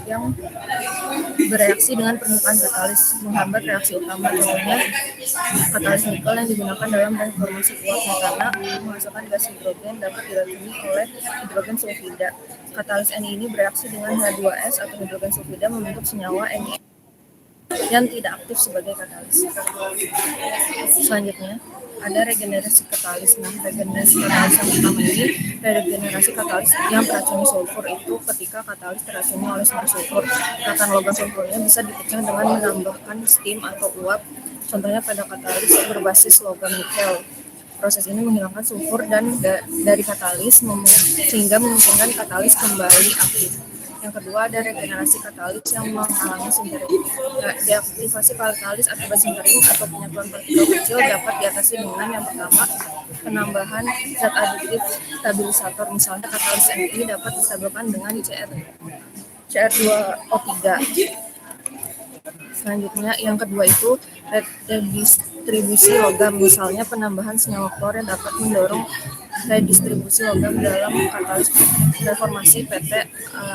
yang bereaksi dengan permukaan katalis menghambat reaksi utama. Contohnya katalis nikel yang digunakan dalam reformasi uap metana menghasilkan gas hidrogen dapat diracuni oleh hidrogen sulfida. Katalis Ni ini bereaksi dengan H2S atau hidrogen sulfida membentuk senyawa Ni yang tidak aktif sebagai katalis. Selanjutnya ada regenerasi katalis. Nah, regenerasi katalis yang pertama ini regenerasi katalis yang teracuni sulfur itu ketika katalis teracuni oleh sulfur. Ikatan logam sulfurnya bisa dipecah dengan menambahkan steam atau uap. Contohnya pada katalis berbasis logam nikel. Proses ini menghilangkan sulfur dan dari katalis sehingga memungkinkan katalis kembali aktif. Yang kedua ada regenerasi katalis yang mengalami sintering. Deaktivasi katalis akibat sintering atau penyatuan partikel kecil dapat diatasi dengan yang pertama penambahan zat aditif stabilisator. Misalnya katalis Ni dapat distabilkan dengan CR2O3. Selanjutnya yang kedua itu redistribusi logam. Misalnya penambahan senyawa klor yang dapat mendorong redistribusi logam dalam katalis reformasi PT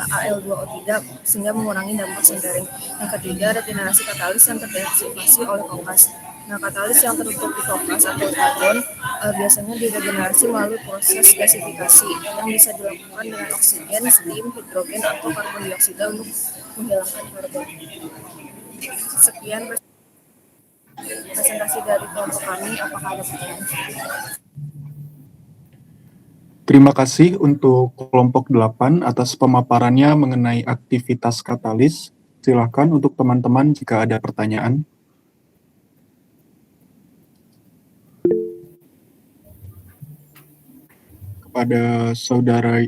Al2O3 sehingga mengurangi dampak sintering. Yang ketiga regenerasi katalis yang terdeaktivasi oleh kokas. Nah, katalis yang tertutup di kokas atau karbon biasanya diregenerasi melalui proses gasifikasi yang bisa dilakukan dengan oksigen, steam, hidrogen, atau karbon dioksida untuk menghilangkan karbon. Sekian presentasi dari kelompok kami. Apakah ada pertanyaan? Terima kasih untuk kelompok 8 atas pemaparannya mengenai aktivitas katalis. Silakan untuk teman-teman jika ada pertanyaan. Kepada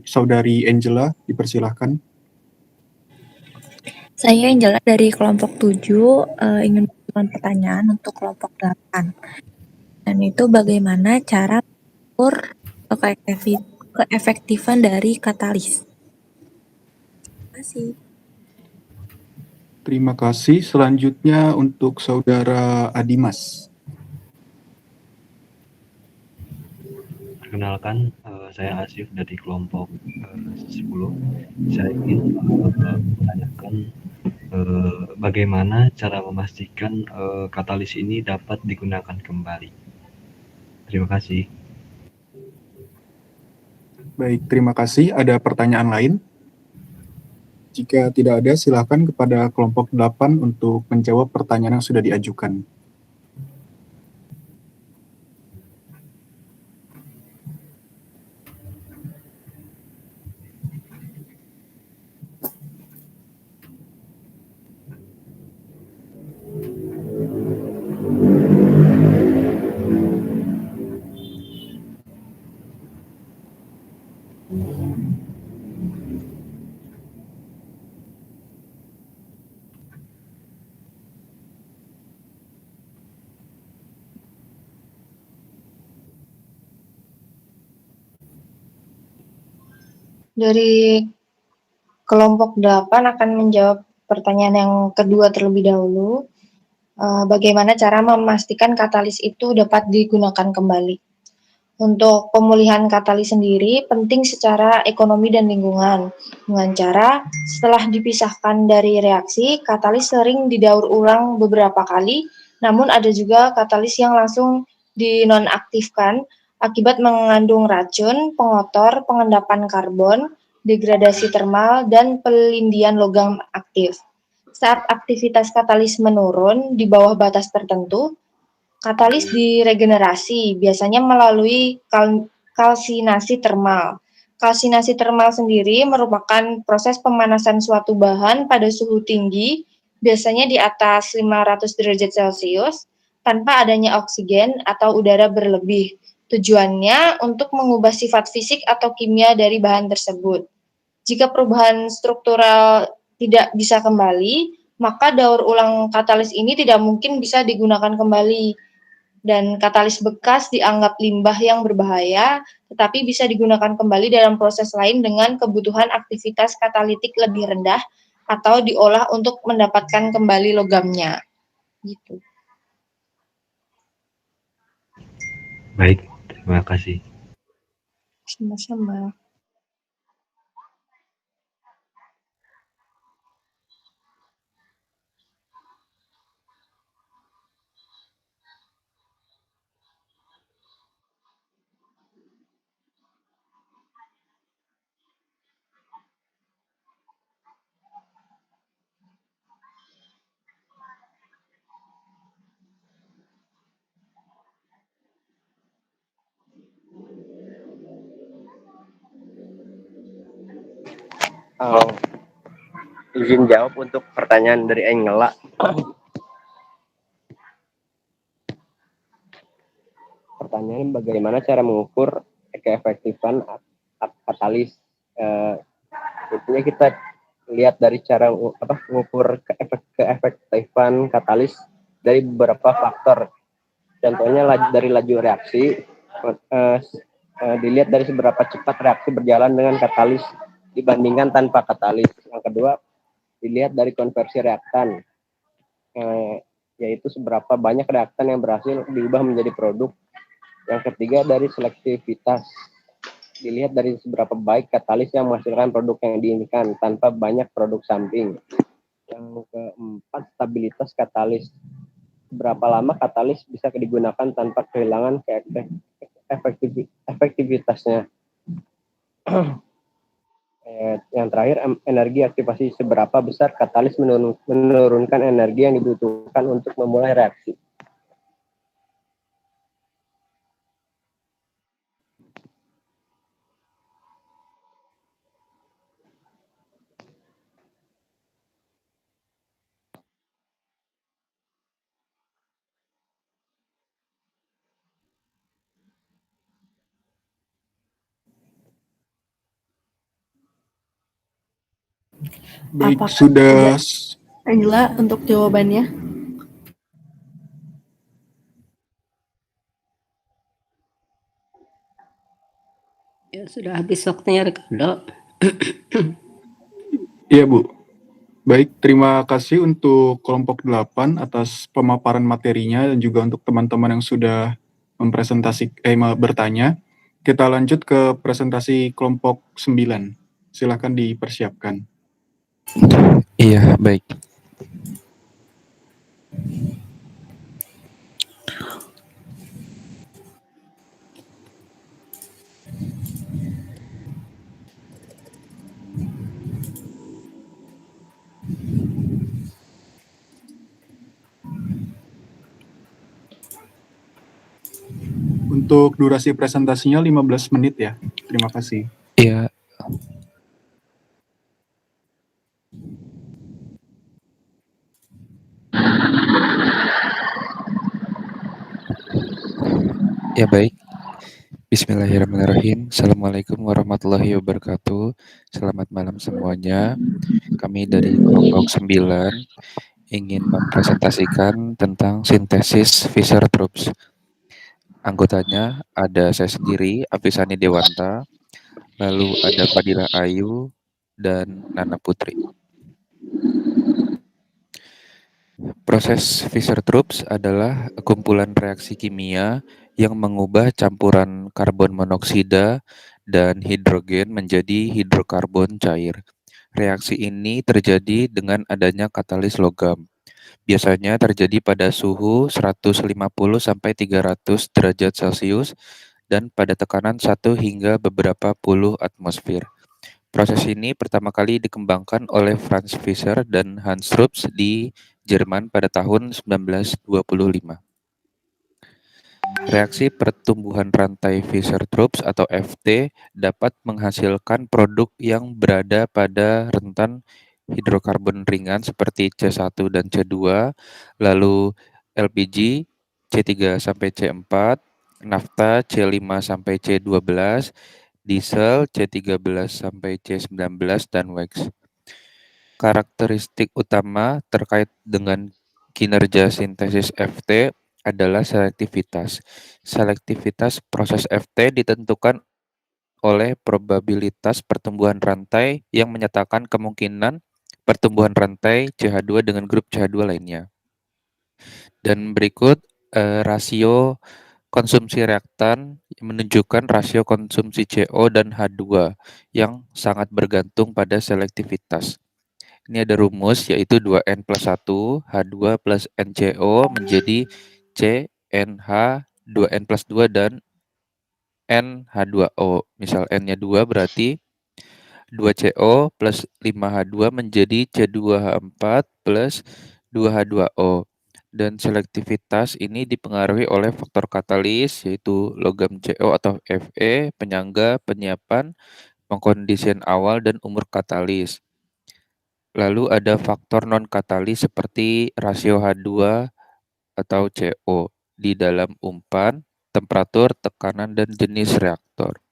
saudari Angela, dipersilahkan. Saya Angela dari kelompok 7 ingin mengajukan pertanyaan untuk kelompok 8. Dan itu bagaimana cara mengukur keefektifan dari katalis. Terima kasih. Terima kasih. Selanjutnya untuk saudara Adimas. Perkenalkan, saya Asif dari kelompok 10. Saya ingin menanyakan bagaimana cara memastikan katalis ini dapat digunakan kembali. Terima kasih. Baik, terima kasih. Ada pertanyaan lain? Jika tidak ada, silakan kepada kelompok 8 untuk menjawab pertanyaan yang sudah diajukan. Dari kelompok 8 akan menjawab pertanyaan yang kedua terlebih dahulu. Bagaimana cara memastikan katalis itu dapat digunakan kembali? Untuk pemulihan katalis sendiri penting secara ekonomi dan lingkungan. Dengan cara setelah dipisahkan dari reaksi, katalis sering didaur ulang beberapa kali, namun ada juga katalis yang langsung dinonaktifkan akibat mengandung racun, pengotor, pengendapan karbon, degradasi termal, dan pelindian logam aktif. Saat aktivitas katalis menurun di bawah batas tertentu, katalis diregenerasi, biasanya melalui kalsinasi termal. Kalsinasi termal sendiri merupakan proses pemanasan suatu bahan pada suhu tinggi, biasanya di atas 500 derajat Celcius, tanpa adanya oksigen atau udara berlebih. Tujuannya untuk mengubah sifat fisik atau kimia dari bahan tersebut. Jika perubahan struktural tidak bisa kembali, maka daur ulang katalis ini tidak mungkin bisa digunakan kembali. Dan katalis bekas dianggap limbah yang berbahaya, tetapi bisa digunakan kembali dalam proses lain dengan kebutuhan aktivitas katalitik lebih rendah atau diolah untuk mendapatkan kembali logamnya. Gitu. Baik, terima kasih. Sama-sama. Izin jawab untuk pertanyaan dari Engela. Pertanyaan bagaimana cara mengukur keefektifan katalis. Intinya kita lihat dari cara mengukur keefektifan katalis dari beberapa faktor. Contohnya dari laju reaksi, dilihat dari seberapa cepat reaksi berjalan dengan katalis dibandingkan tanpa katalis. Yang kedua, dilihat dari konversi reaktan, yaitu seberapa banyak reaktan yang berhasil diubah menjadi produk. Yang ketiga, dari selektivitas, dilihat dari seberapa baik katalis yang menghasilkan produk yang diinginkan tanpa banyak produk samping. Yang keempat, stabilitas katalis, berapa lama katalis bisa digunakan tanpa kehilangan efektivitasnya. Yang terakhir, energi aktivasi, seberapa besar katalis menurunkan energi yang dibutuhkan untuk memulai reaksi. Baik, Apakah sudah Angela untuk jawabannya? Ya, sudah habis waktunya, Ricardo. Iya, Bu. Baik, terima kasih untuk kelompok 8 atas pemaparan materinya dan juga untuk teman-teman yang sudah bertanya. Kita lanjut ke presentasi kelompok 9. Silakan dipersiapkan. Iya, baik. Untuk durasi presentasinya 15 menit ya. Terima kasih. Iya. Ya, baik. Bismillahirrahmanirrahim. Assalamualaikum warahmatullahi wabarakatuh. Selamat malam semuanya. Kami dari kelompok 9 ingin mempresentasikan tentang sintesis Fischer-Tropsch. Anggotanya ada saya sendiri, Afisani Dewanta, lalu ada Fadila Ayu, dan Nana Putri. Proses Fischer-Tropsch adalah kumpulan reaksi kimia yang mengubah campuran karbon monoksida dan hidrogen menjadi hidrokarbon cair. Reaksi ini terjadi dengan adanya katalis logam. Biasanya terjadi pada suhu 150 sampai 300 derajat Celcius dan pada tekanan 1 hingga beberapa puluh atmosfer. Proses ini pertama kali dikembangkan oleh Franz Fischer dan Hans Rupps di Jerman pada tahun 1925. Reaksi pertumbuhan rantai Fischer-Tropsch atau FT dapat menghasilkan produk yang berada pada rentan hidrokarbon ringan seperti C1 dan C2, lalu LPG C3 sampai C4, nafta C5 sampai C12, diesel C13 sampai C19 dan wax. Karakteristik utama terkait dengan kinerja sintesis FT adalah selektivitas. Selektivitas proses FT ditentukan oleh probabilitas pertumbuhan rantai yang menyatakan kemungkinan pertumbuhan rantai CH2 dengan grup CH2 lainnya. Dan berikut rasio konsumsi reaktan menunjukkan rasio konsumsi CO dan H2 yang sangat bergantung pada selektivitas. Ini ada rumus yaitu 2N plus 1 H2 plus NCO menjadi CNH 2N plus 2 dan NH2O. Misal N-nya 2 berarti 2CO plus 5H2 menjadi C2H4 plus 2H2O. Dan selektivitas ini dipengaruhi oleh faktor katalis yaitu logam CO atau Fe, penyangga, penyiapan, pengkondisian awal, dan umur katalis. Lalu ada faktor non-katalis seperti rasio H2 atau CO di dalam umpan, temperatur, tekanan, dan jenis reaktor.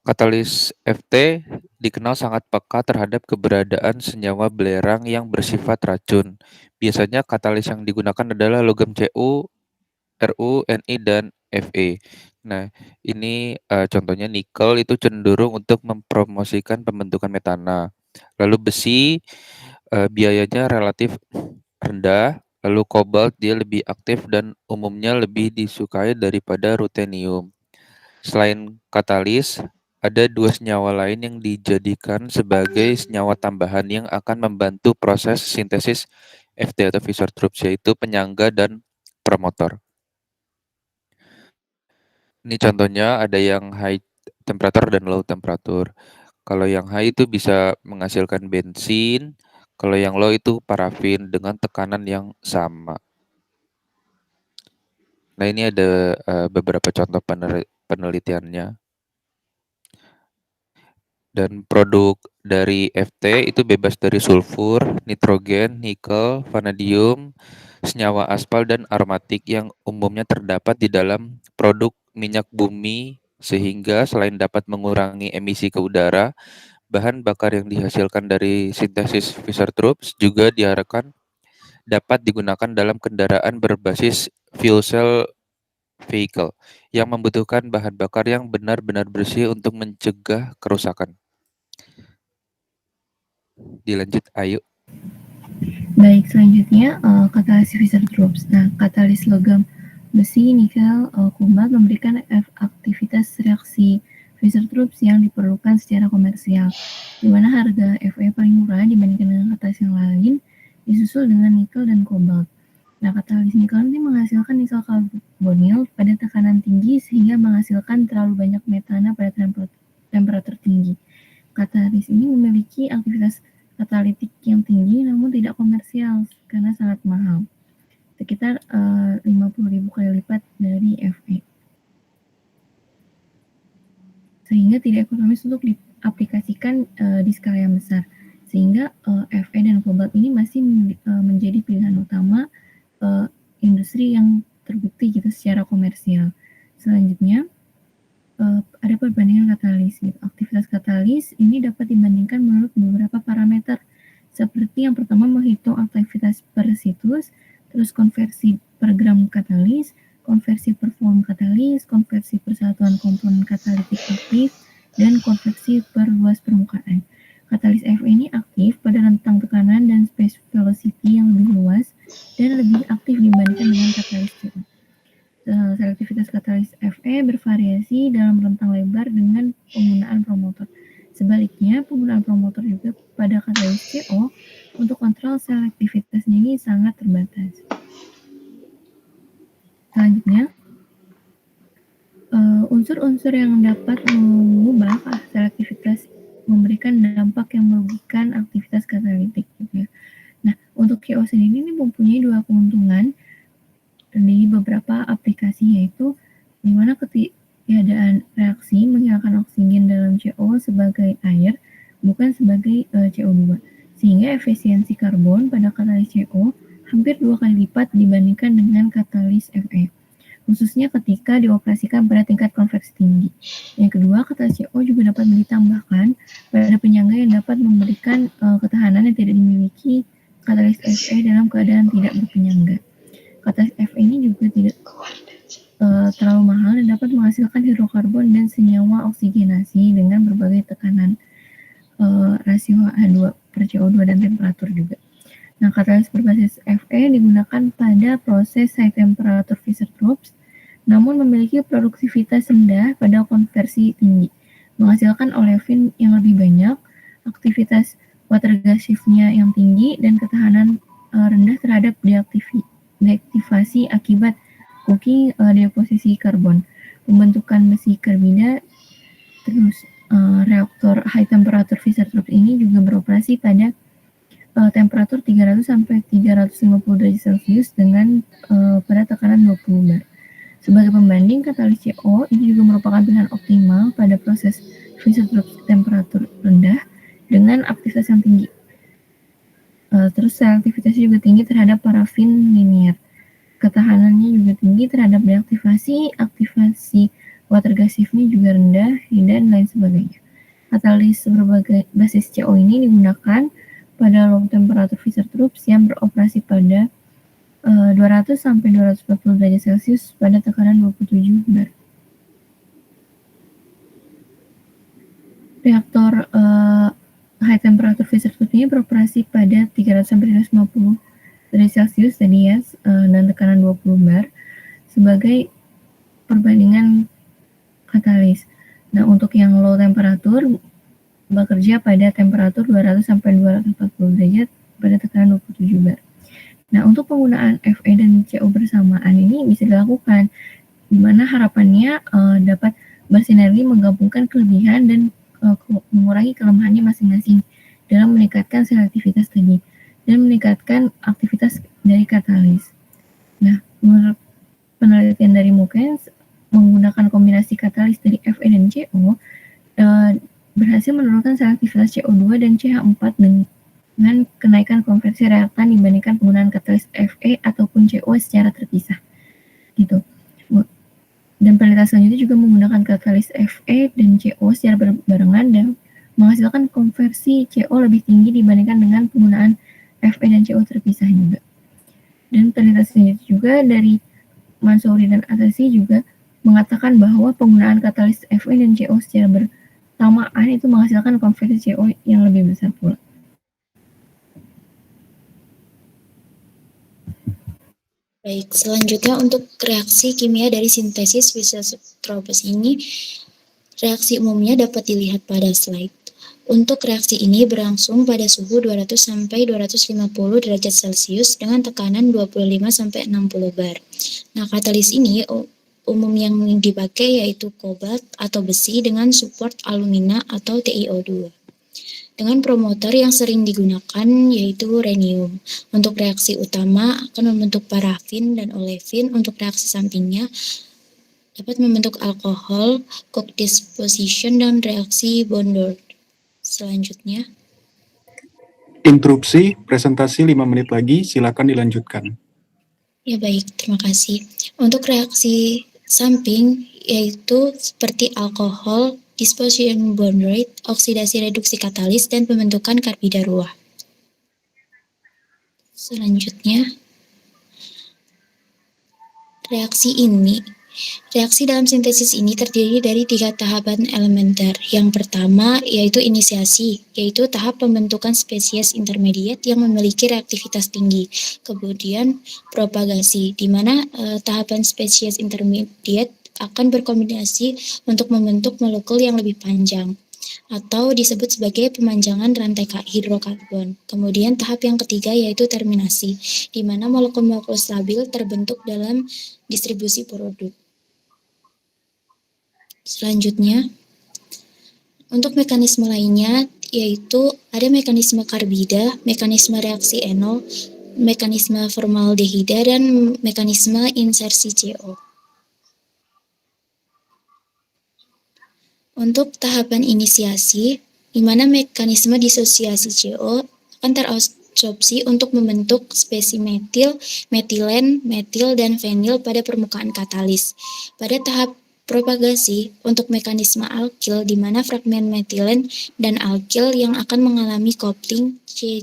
Katalis FT dikenal sangat peka terhadap keberadaan senyawa belerang yang bersifat racun. Biasanya katalis yang digunakan adalah logam Cu, Ru, Ni, dan Fe. Nah, ini contohnya nikel itu cenderung untuk mempromosikan pembentukan metana. Lalu besi biayanya relatif rendah, lalu kobalt dia lebih aktif dan umumnya lebih disukai daripada rutenium. Selain katalis, ada 2 senyawa lain yang dijadikan sebagai senyawa tambahan yang akan membantu proses sintesis FT atau Fischer-Tropsch, yaitu penyangga dan promotor. Ini contohnya ada yang high temperature dan low temperature. Kalau yang high itu bisa menghasilkan bensin, kalau yang low itu parafin dengan tekanan yang sama. Nah, ini ada beberapa contoh penelitiannya. Dan produk dari FT itu bebas dari sulfur, nitrogen, nikel, vanadium, senyawa aspal, dan aromatik yang umumnya terdapat di dalam produk minyak bumi, sehingga selain dapat mengurangi emisi ke udara, bahan bakar yang dihasilkan dari sintesis Fischer-Tropsch juga diharapkan dapat digunakan dalam kendaraan berbasis fuel cell vehicle yang membutuhkan bahan bakar yang benar-benar bersih untuk mencegah kerusakan. Dilanjut, ayo. Baik, selanjutnya katalis Fischer-Tropsch. Nah, katalis logam besi, nikel, kobalt memberikan aktivitas reaksi Fischer-Tropsch yang diperlukan secara komersial, di mana harga Fe paling murah dibandingkan dengan katalis yang lain, disusul dengan nikel dan kobalt. Nah, katalis nikel ini menghasilkan nikel karbonil pada tekanan tinggi sehingga menghasilkan terlalu banyak metana pada temperatur tinggi. Katalis ini memiliki aktivitas katalitik yang tinggi namun tidak komersial karena sangat mahal, sekitar 50.000 kali lipat dari Fe, sehingga tidak ekonomis untuk diaplikasikan di skala yang besar, sehingga Fe dan kobalt ini masih menjadi pilihan utama industri yang terbukti gitu secara komersial. Selanjutnya ada perbandingan katalis. Gitu. Aktivitas katalis ini dapat dibandingkan menurut beberapa parameter, seperti yang pertama menghitung aktivitas per situs, terus konversi per gram katalis, konversi per volume katalis, konversi per satuan komponen katalitik aktif, dan konversi per luas permukaan. Katalis Fe ini aktif pada rentang tekanan dan space velocity yang lebih luas dan lebih aktif dibandingkan dengan katalis CO. selektivitas katalis Fe bervariasi dalam rentang lebar dengan penggunaan promotor. Sebaliknya, penggunaan promotor juga pada katalis CO untuk kontrol selektivitasnya ini sangat terbatas. Selanjutnya, unsur-unsur yang dapat mengubah selektivitas memberikan dampak yang merugikan aktivitas katalitik. Gitu ya. Nah, untuk CO sendiri ini mempunyai dua keuntungan di beberapa aplikasi, yaitu di mana ketiadaan reaksi menghilangkan oksigen dalam CO sebagai air, bukan sebagai CO2, sehingga efisiensi karbon pada katalis CO hampir 2 kali lipat dibandingkan dengan katalis Fe, khususnya ketika dioperasikan pada tingkat konveksi tinggi. Yang kedua, katalis CO juga dapat ditambahkan pada penyangga yang dapat memberikan ketahanan yang tidak dimiliki katalis Fe dalam keadaan tidak berpenyangga. Katalis Fe ini juga tidak terlalu mahal dan dapat menghasilkan hidrokarbon dan senyawa oksigenasi dengan berbagai tekanan rasio H2 per CO2 dan temperatur juga. Nah, katalis berbasis Fe digunakan pada proses high temperature Fischer-Tropsch, namun memiliki produktivitas rendah pada konversi tinggi, menghasilkan olefin yang lebih banyak, aktivitas water gas shift-nya yang tinggi, dan ketahanan rendah terhadap deaktivasi akibat cooking deposisi karbon, pembentukan besi karbida. Terus reaktor high temperature Fischer-Tropsch ini juga beroperasi pada temperatur 300 sampai 350 derajat Celcius dengan pada tekanan 20 bar. Sebagai pembanding, katalis CO ini juga merupakan pilihan optimal pada proses Fischer-Tropsch temperatur rendah dengan aktivitas yang tinggi. Terus selektivitasnya juga tinggi terhadap parafin linier. Ketahanannya juga tinggi terhadap deaktivasi, aktivasi water gas shift-nya juga rendah, dan lain sebagainya. Katalis berbagai basis CO ini digunakan pada low temperature Fischer-Tropsch yang beroperasi pada 200 sampai 240 derajat Celcius pada tekanan 27 bar. Reaktor high temperature Fischer-Tropsch ini beroperasi pada 300 sampai 350 derajat Celcius tadi ya, dan tekanan 20 bar sebagai perbandingan katalis. Nah, untuk yang low temperatur bekerja pada temperatur 200 sampai 240 derajat pada tekanan 27 bar. Nah, untuk penggunaan Fe dan CO bersamaan ini bisa dilakukan, di mana harapannya dapat bersinergi menggabungkan kelebihan dan mengurangi kelemahannya masing-masing dalam meningkatkan selektivitas tadi dan meningkatkan aktivitas dari katalis. Nah, menurut penelitian dari Mukens, menggunakan kombinasi katalis dari Fe dan CO berhasil menurunkan selektivitas CO2 dan CH4 dengan kenaikan konversi reaktan dibandingkan penggunaan katalis Fe ataupun CO secara terpisah. Gitu. Dan penelitian selanjutnya juga menggunakan katalis Fe dan CO secara berbarengan dan menghasilkan konversi CO lebih tinggi dibandingkan dengan penggunaan Fe dan CO terpisah juga. Dan penelitian selanjutnya juga dari Mansouri dan Atassi juga mengatakan bahwa penggunaan katalis Fe dan CO secara bersamaan itu menghasilkan konversi CO yang lebih besar pula. Baik, selanjutnya untuk reaksi kimia dari sintesis Fischer-Tropsch ini, reaksi umumnya dapat dilihat pada slide. Untuk reaksi ini berlangsung pada suhu 200 sampai 250 derajat Celcius dengan tekanan 25 sampai 60 bar. Nah, katalis ini umum yang dipakai yaitu kobalt atau besi dengan support alumina atau TiO2. Dengan promotor yang sering digunakan yaitu rhenium. Untuk reaksi utama akan membentuk parafin dan olefin. Untuk reaksi sampingnya dapat membentuk alkohol, Cook disposition, dan reaksi Bondord. Selanjutnya. Interupsi, presentasi 5 menit lagi, silakan dilanjutkan. Ya baik, terima kasih. Untuk reaksi samping yaitu seperti alkohol, disposition bond rate, oksidasi reduksi katalis, dan pembentukan karbida ruah. Selanjutnya, reaksi ini Reaksi dalam sintesis ini terdiri dari 3 tahapan elementer. Yang pertama yaitu inisiasi, yaitu tahap pembentukan spesies intermediate yang memiliki reaktivitas tinggi. Kemudian propagasi, di mana tahapan spesies intermediate akan berkombinasi untuk membentuk molekul yang lebih panjang, atau disebut sebagai pemanjangan rantai hidrokarbon. Kemudian tahap yang ketiga yaitu terminasi, di mana molekul-molekul stabil terbentuk dalam distribusi produk. Selanjutnya, untuk mekanisme lainnya yaitu ada mekanisme karbida, mekanisme reaksi enol, mekanisme formaldehida, dan mekanisme insersi CO. Untuk tahapan inisiasi, di mana mekanisme disosiasi CO akan terabsorpsi untuk membentuk spesies metil, metilen, metil, dan fenil pada permukaan katalis. Pada tahap propagasi, untuk mekanisme alkil, di mana fragmen metilen dan alkil yang akan mengalami coupling C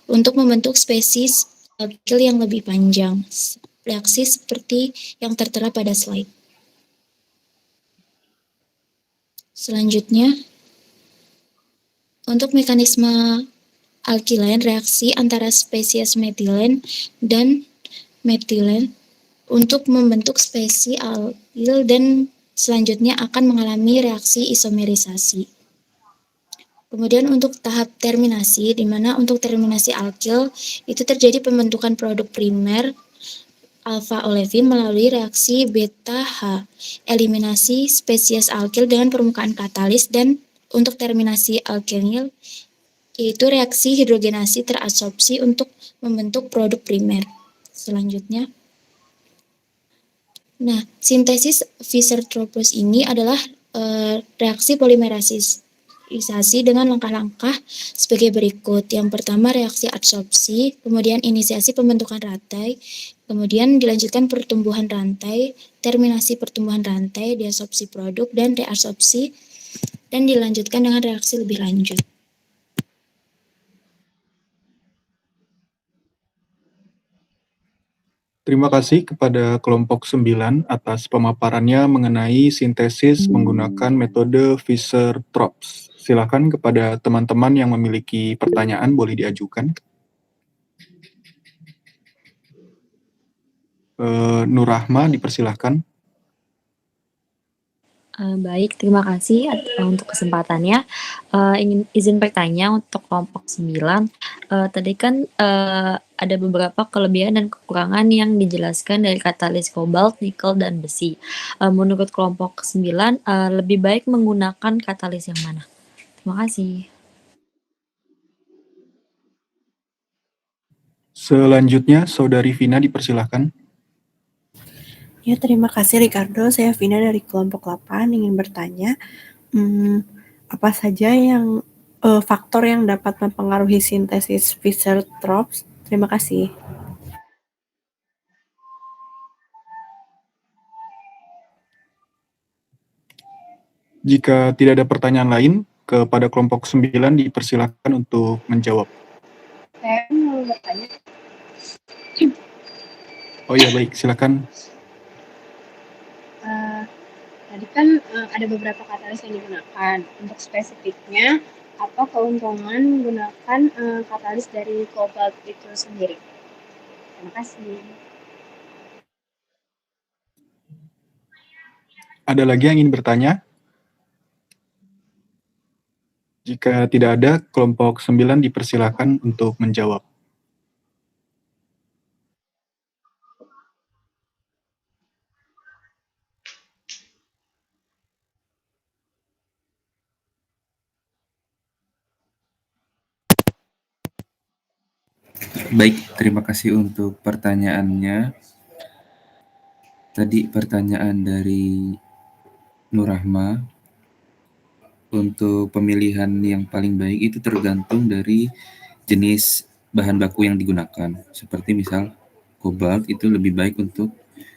untuk membentuk spesies alkil yang lebih panjang. Reaksi seperti yang tertera pada slide. Selanjutnya, untuk mekanisme alkilen, reaksi antara spesies metilen dan metilen untuk membentuk spesies alkil dan selanjutnya akan mengalami reaksi isomerisasi. Kemudian untuk tahap terminasi, di mana untuk terminasi alkil itu terjadi pembentukan produk primer alfa olefin melalui reaksi beta H, eliminasi spesies alkil dengan permukaan katalis, dan untuk terminasi alkenil yaitu reaksi hidrogenasi terabsorpsi untuk membentuk produk primer. Selanjutnya, sintesis Fischer-Tropsch ini adalah reaksi polimerisasi dengan langkah-langkah sebagai berikut. Yang pertama reaksi adsorpsi, kemudian inisiasi pembentukan rantai, kemudian dilanjutkan pertumbuhan rantai, terminasi pertumbuhan rantai, deabsorpsi produk, dan reabsorpsi, dan dilanjutkan dengan reaksi lebih lanjut. Terima kasih kepada kelompok 9 atas pemaparannya mengenai sintesis menggunakan metode Fischer-Tropsch. Silakan kepada teman-teman yang memiliki pertanyaan boleh diajukan. Nur Rahma, dipersilahkan. Baik, terima kasih untuk kesempatannya. Ingin izin bertanya untuk kelompok 9. Tadi kan ada beberapa kelebihan dan kekurangan yang dijelaskan dari katalis kobalt, nikel, dan besi. Menurut kelompok 9, lebih baik menggunakan katalis yang mana? Terima kasih. Selanjutnya, Saudari Vina, dipersilahkan. Ya, terima kasih Ricardo. Saya Vina dari kelompok 8 ingin bertanya, apa saja yang faktor yang dapat mempengaruhi sintesis Fischer-Tropsch? Terima kasih. Jika tidak ada pertanyaan lain, kepada kelompok 9 dipersilahkan untuk menjawab. Saya mau bertanya. Oh ya, baik, silakan. Tadi kan ada beberapa katalis yang digunakan. Untuk spesifiknya, apa keuntungan menggunakan katalis dari kobalt itu sendiri? Terima kasih. Ada lagi yang ingin bertanya? Jika tidak ada, kelompok 9 dipersilahkan untuk menjawab. Baik, terima kasih untuk pertanyaannya. Tadi pertanyaan dari Nur Rahma, untuk pemilihan yang paling baik itu tergantung dari jenis bahan baku yang digunakan. Seperti misal kobalt itu lebih baik untuk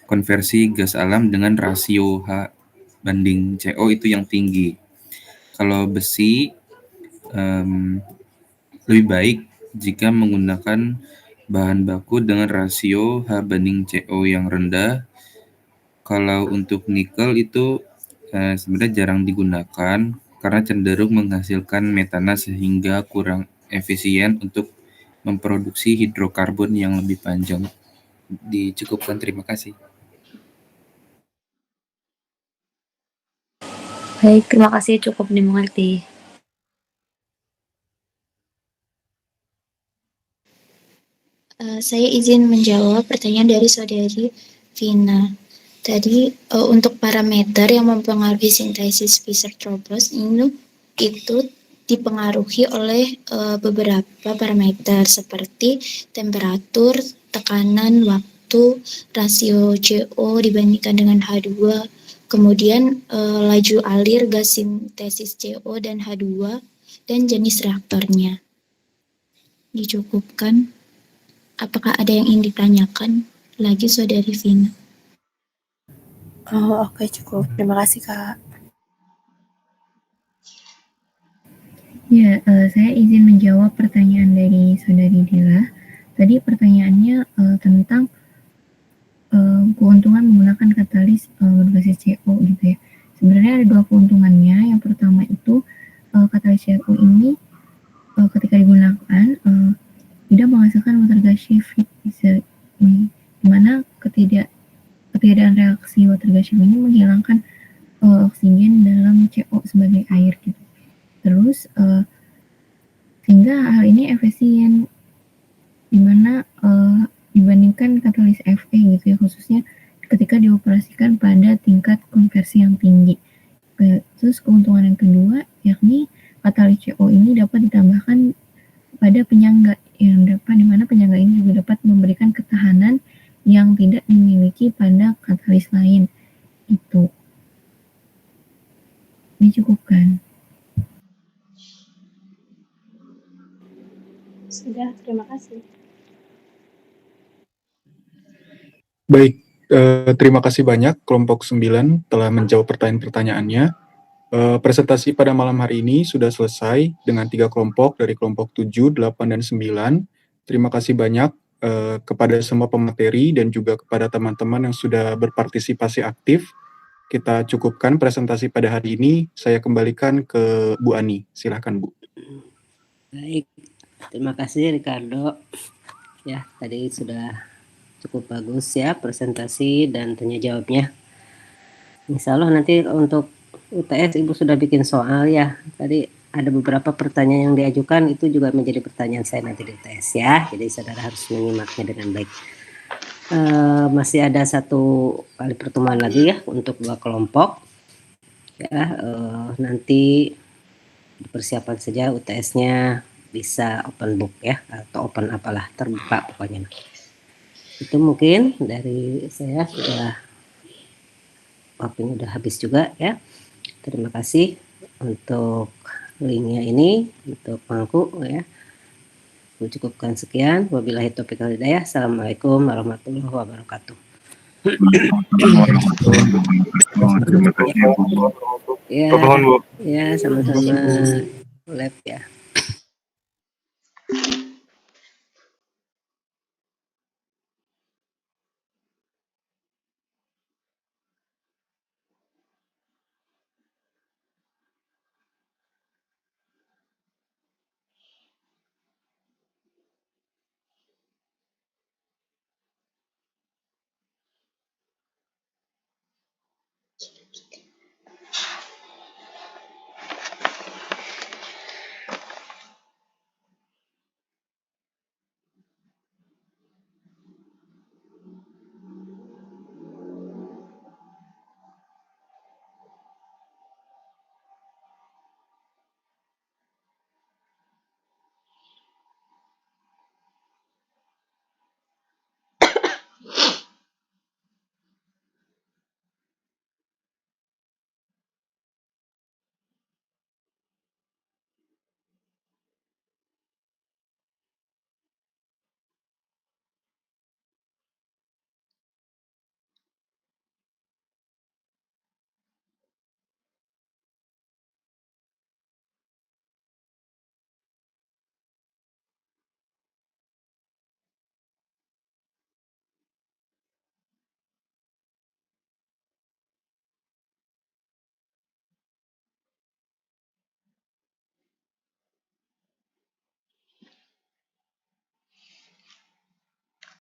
konversi gas alam dengan rasio H banding CO itu yang tinggi. Kalau besi lebih baik jika menggunakan bahan baku dengan rasio H banding CO yang rendah. Kalau untuk nikel itu sebenarnya jarang digunakan karena cenderung menghasilkan metana sehingga kurang efisien untuk memproduksi hidrokarbon yang lebih panjang. Dicukupkan, terima kasih. Baik, terima kasih, cukup dimengerti. Saya izin menjawab pertanyaan dari saudari Vina. Tadi untuk parameter yang mempengaruhi sintesis Fischer-Tropsch itu dipengaruhi oleh beberapa parameter seperti temperatur, tekanan, waktu, rasio CO dibandingkan dengan H2, kemudian laju alir gas sintesis CO dan H2, dan jenis reaktornya. Dicukupkan. Apakah ada yang ingin ditanyakan lagi saudari Vina? Oh, oke, cukup. Terima kasih, Kak. Ya, saya izin menjawab pertanyaan dari saudari Dila. Tadi pertanyaannya tentang keuntungan menggunakan katalis berbasis CO gitu ya. Sebenarnya ada dua keuntungannya. Yang pertama itu katalis CO ini ketika digunakan tidak menghasilkan water gas shift, di mana ketiadaan reaksi water gas shift ini menghilangkan oksigen dalam CO sebagai air gitu. Terus sehingga hal ini efisien, di mana dibandingkan katalis Fe gitu ya, khususnya ketika dioperasikan pada tingkat konversi yang tinggi. Terus keuntungan yang kedua yakni katalis CO ini dapat ditambahkan pada penyangga di mana penyangga ini juga dapat memberikan ketahanan yang tidak dimiliki pada katalis lain. Itu dicukupkan. Sudah, terima kasih. Baik, terima kasih banyak kelompok 9 telah menjawab pertanyaan-pertanyaannya. Presentasi pada malam hari ini sudah selesai dengan 3 kelompok dari kelompok 7, 8, dan 9. Terima kasih banyak kepada semua pemateri dan juga kepada teman-teman yang sudah berpartisipasi aktif. Kita cukupkan presentasi pada hari ini. Saya kembalikan ke Bu Ani. Silakan, Bu. Baik, terima kasih Ricardo. Ya, tadi sudah cukup bagus ya presentasi dan tanya jawabnya. Insya Allah nanti untuk UTS Ibu sudah bikin soal ya. Tadi ada beberapa pertanyaan yang diajukan, itu juga menjadi pertanyaan saya nanti di UTS ya. Jadi saudara harus menyimaknya dengan baik. Masih ada 1 kali pertemuan lagi ya untuk 2 kelompok. Ya, nanti dipersiapkan saja UTS-nya, bisa open book ya, atau open apalah, terbuka pokoknya. Itu mungkin dari saya, sudah waktunya udah habis juga ya. Terima kasih untuk linknya ini, untuk Mangku ya. Aku cukupkan sekian. Wabillahi taufiq wal hidayah. Assalamualaikum warahmatullahi wabarakatuh. Ya, sama-sama. Lab ya.